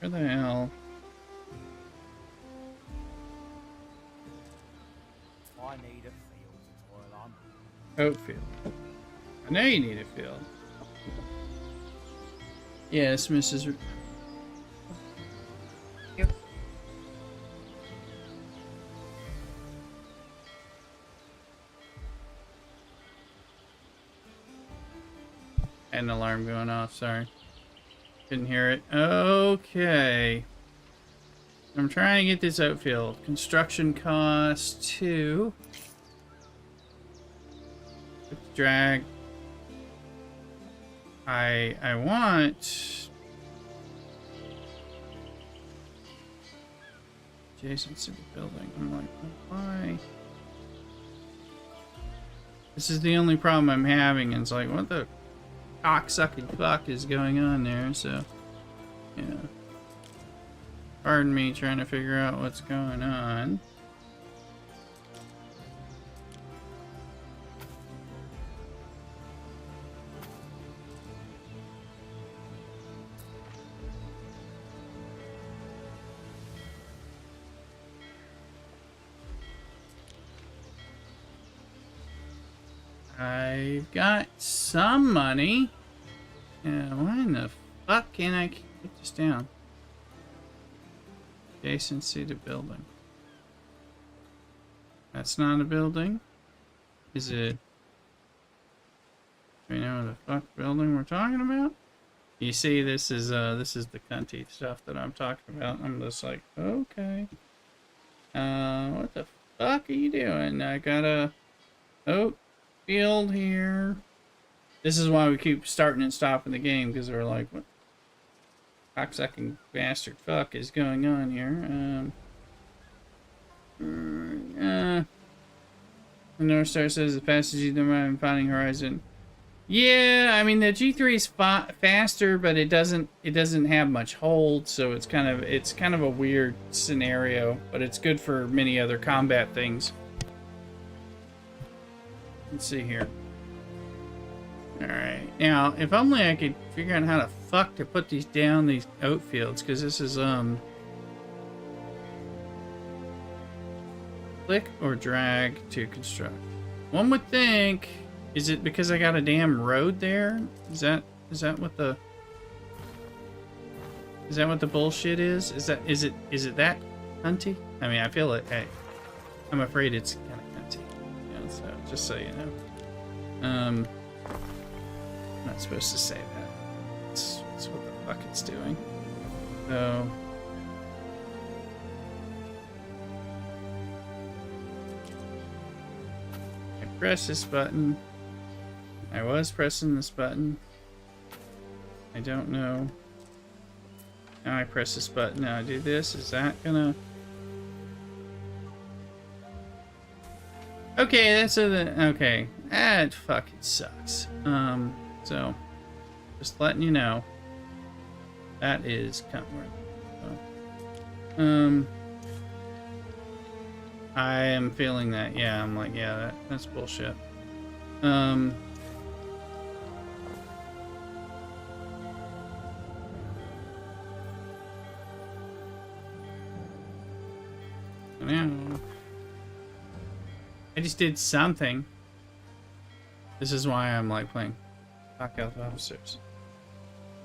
where the hell? I need a field to toil on. Oat field. I know you need a field. Yes, Mrs. Yep. Had an alarm going off, sorry. Couldn't hear it. Okay. I'm trying to get this outfield. Construction cost 2. Drag. I want adjacent to the building. I'm like, why? This is the only problem I'm having. And it's like, what the cocksucking fuck is going on there? So, yeah. Pardon me trying to figure out what's going on. I've got some money. Why in the fuck can't I put this down? Adjacency to building. That's not a building. Is it? Do we know the fuck building we're talking about? You see, this is the cunty stuff that I'm talking about. I'm just like, okay. What the fuck are you doing? I got a oat field here. This is why we keep starting and stopping the game, because we're like, what cocksucking bastard fuck is going on here? The North Star says the passage you don't mind finding horizon. Yeah, I mean the G3 is faster, but it doesn't have much hold, so it's kind of a weird scenario, but it's good for many other combat things. Let's see here. Alright, now, if only I could figure out how to fuck to put these down, these oat fields, because this is, click or drag to construct. One would think, is it because I got a damn road there? Is that what the bullshit is? Is it that cunty? I mean, I feel it. Hey, I'm afraid it's kind of cunty. Yeah, so just so you know. I'm not supposed to say that. It's what the fuck it's doing. So. I press this button. I was pressing this button. I don't know. Now I press this button. Now I do this. Is that gonna... Okay, that's a... Okay. That fucking sucks. So... Just letting you know. That is kind of weird. I am feeling that. Yeah, I'm like, yeah, that's bullshit. No. I just did something. This is why I'm like playing Talk Health Officers.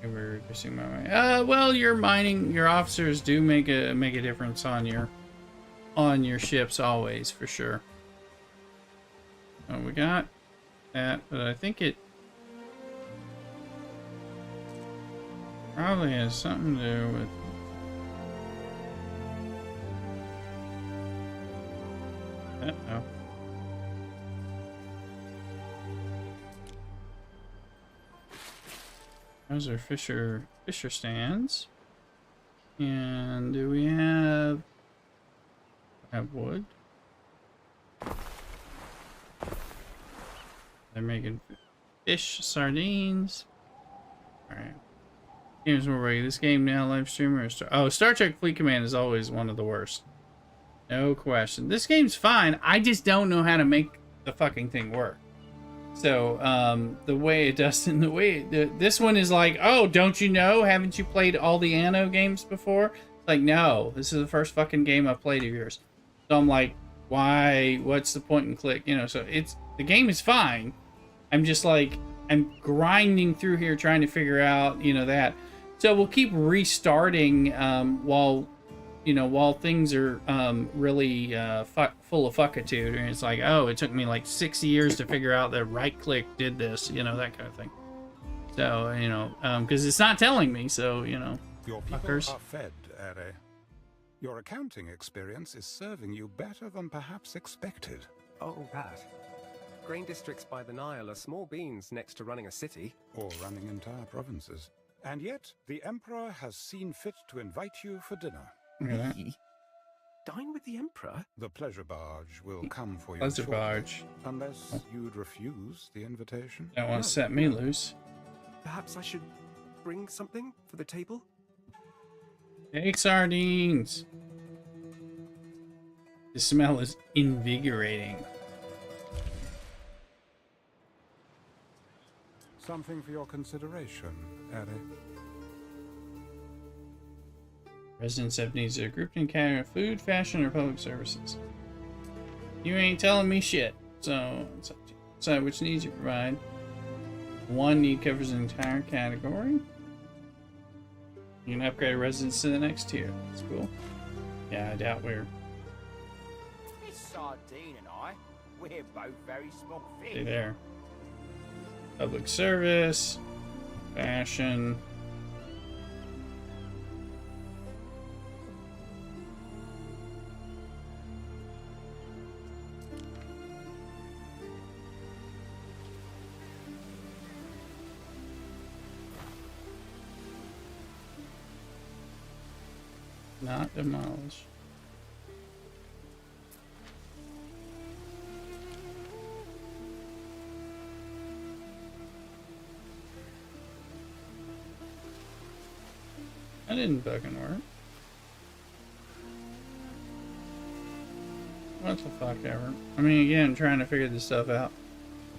We're reducing my money. Well, your mining, your officers do make a difference on your ships always, for sure. Oh, we got that, but I think it probably has something to do with. Uh-oh. Those are Fisher stands. And do we have wood? They're making fish sardines. Alright. Games more regular. This game now live streamer. Star Trek Fleet Command is always one of the worst. No question. This game's fine. I just don't know how to make the fucking thing work. So, the way it does, and the way this one is like, oh, don't you know? Haven't you played all the Anno games before? It's like, no, this is the first fucking game I've played of yours. So I'm like, why? What's the point and click? You know, so the game is fine. I'm just like, I'm grinding through here trying to figure out, you know, that. So we'll keep restarting while things are really full of fuckitude, and it's like, oh, it took me like 6 years to figure out that right click did this, you know, that kind of thing. So, you know, because it's not telling me, so, you know, Your people fuckers. are fed, Ere. Your accounting experience is serving you better than perhaps expected. Oh, that. Grain districts by the Nile are small beans next to running a city. Or running entire provinces. And yet, the Emperor has seen fit to invite you for dinner. Look at that. Me? Dine with the Emperor? The pleasure barge will come for you Pleasure shortly, barge. unless you'd refuse the invitation. Don't want to set me loose. Perhaps I should bring something for the table? Take sardines. The smell is invigorating. Something for your consideration, Ere. Residents have needs that are grouped in category of food, fashion, or public services. You ain't telling me shit. So it's up to you. Decide which needs you provide. One need covers an entire category. You can upgrade a residence to the next tier. That's cool. Yeah, I doubt we're. This sardine and I, we're both very small Stay fish. there. Public service, fashion. Not demolish. That didn't fucking work. What the fuck ever. I mean, again, trying to figure this stuff out.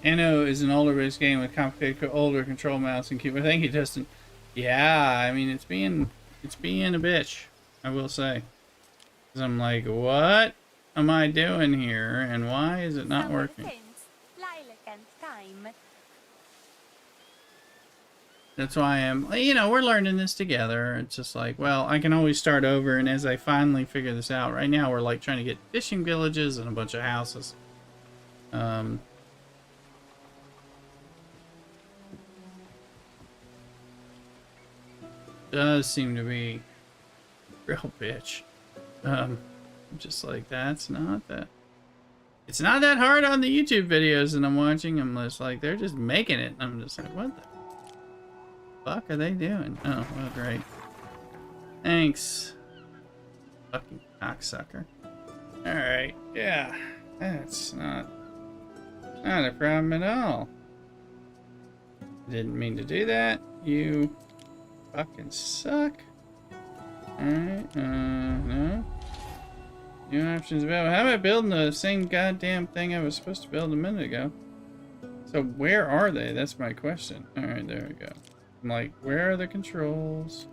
Anno is an older based game with complicated older control mouse and keyboard. Thank you, Justin. Yeah, I mean, it's being a bitch, I will say. 'Cause I'm like, what am I doing here, and why is it not working? That's why I'm, you know, we're learning this together. It's just like, well, I can always start over, and as I finally figure this out, right now we're like trying to get fishing villages and a bunch of houses. Does seem to be real bitch. I'm just like, it's not that hard on the YouTube videos that I'm watching. I'm just like, they're just making it. I'm just like, what the fuck are they doing? Oh, well, great. Thanks. Fucking cocksucker. Alright, yeah. That's not a problem at all. Didn't mean to do that. You fucking suck. Alright, no. New options available. How about building the same goddamn thing I was supposed to build a minute ago? So where are they? That's my question. Alright, there we go. I'm like, where are the controls?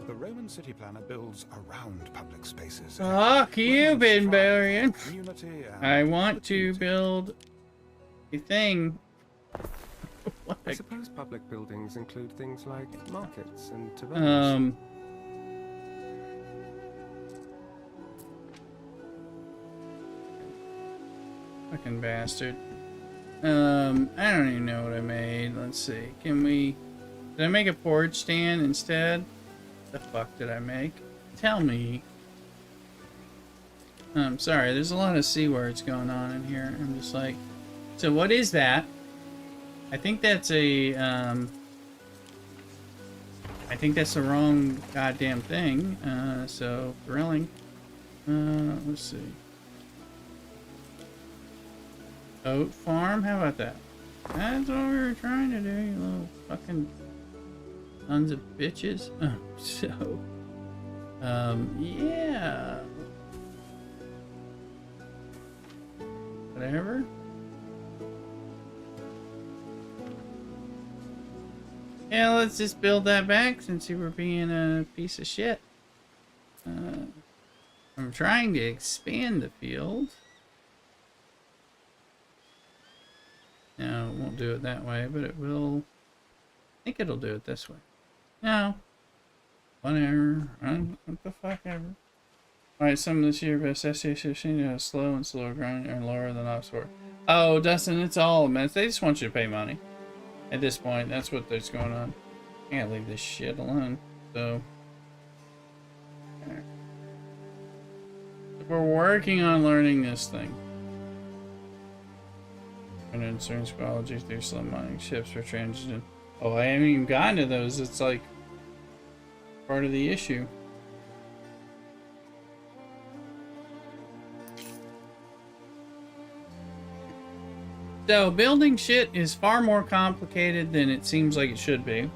The Roman city planner builds around public spaces. Fuck you, Romans Ben thrive Barian. on community and I want to opportunity. build a thing. I suppose public buildings include things like markets and taverns. Fucking bastard. I don't even know what I made. Let's see. Can we... Did I make a porch stand instead? The fuck did I make? Tell me. I'm sorry, there's a lot of C words going on in here. I'm just like... So what is that? I think that's a, I think that's the wrong goddamn thing. So, grilling. Let's see. Oat farm? How about that? That's what we were trying to do, you little fucking sons of bitches. So, yeah. Whatever. Yeah, let's just build that back since you were being a piece of shit. I'm trying to expand the field. No, it won't do it that way, but it will... I think it'll do it this way. No. Whatever. What the fuck ever. Alright, some of this year best STFC is slow and slower grind and lower than Oxford. Oh, Dustin, it's all a mess. They just want you to pay money. At this point, that's what that's going on. I can't leave this shit alone. So, we're working on learning this thing. And in certain biology through slim mining ships for transition. Oh, I haven't even gotten to those. It's like part of the issue. So, building shit is far more complicated than it seems like it should be.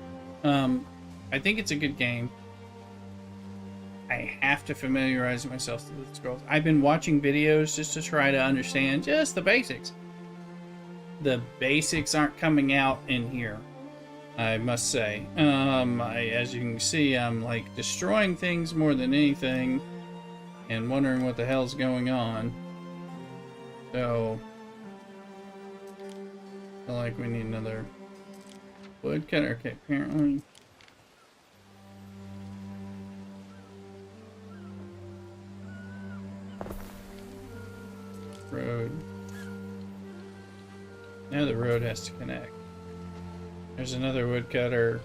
I think it's a good game. I have to familiarize myself with the scrolls. I've been watching videos just to try to understand just the basics. The basics aren't coming out in here, I must say. As you can see, I'm like destroying things more than anything and wondering what the hell's going on. So... I feel like we need another woodcutter. Okay, apparently. Road. Now the road has to connect. There's another woodcutter.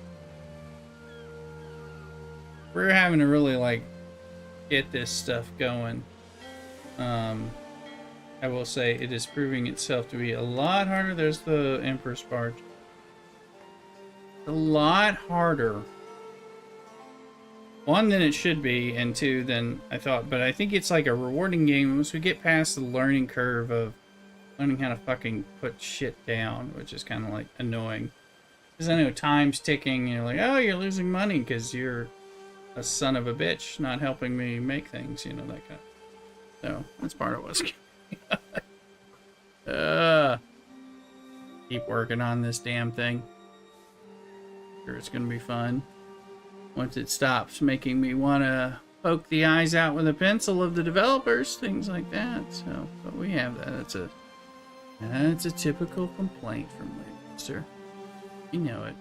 We're having to really like get this stuff going. I will say it is proving itself to be a lot harder. There's the Empress barge. A lot harder. One, than it should be, and two, than I thought. But I think it's like a rewarding game once we get past the learning curve of learning how to fucking put shit down, which is kind of like annoying. Because I know time's ticking, and you're like, oh, you're losing money because you're a son of a bitch not helping me make things, you know, that kind of. So, that's part of what's keep working on this damn thing. Sure, it's gonna be fun once it stops making me want to poke the eyes out with a pencil of the developers, things like that. So, but we have that. That's a typical complaint from Lancaster. You know it.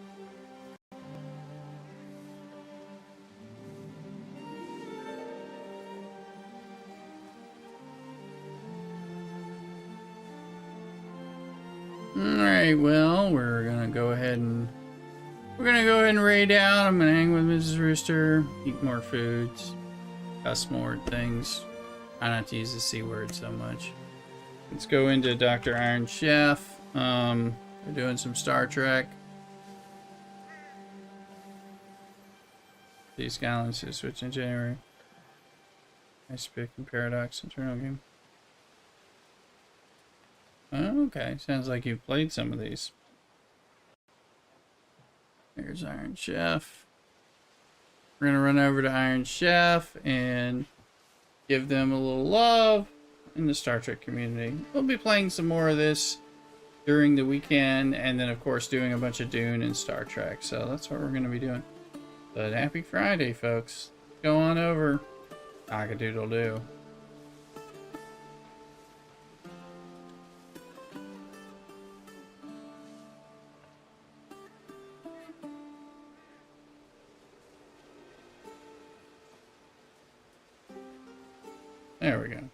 Alright, well, we're gonna go ahead and raid out. I'm gonna hang with Mrs. Rooster, eat more foods, cuss more things. Try not to use the C word so much. Let's go into Dr. Iron Chef. We're doing some Star Trek. These Skylines to switch in January. Nice pick and Paradox internal game. Oh, okay, sounds like you've played some of these. There's Iron Chef. We're gonna run over to Iron Chef and give them a little love in the Star Trek community. We'll be playing some more of this during the weekend, and then of course doing a bunch of Dune and Star Trek. So that's what we're gonna be doing. But happy Friday, folks. Go on over. Cock-a-doodle-doo. There we go.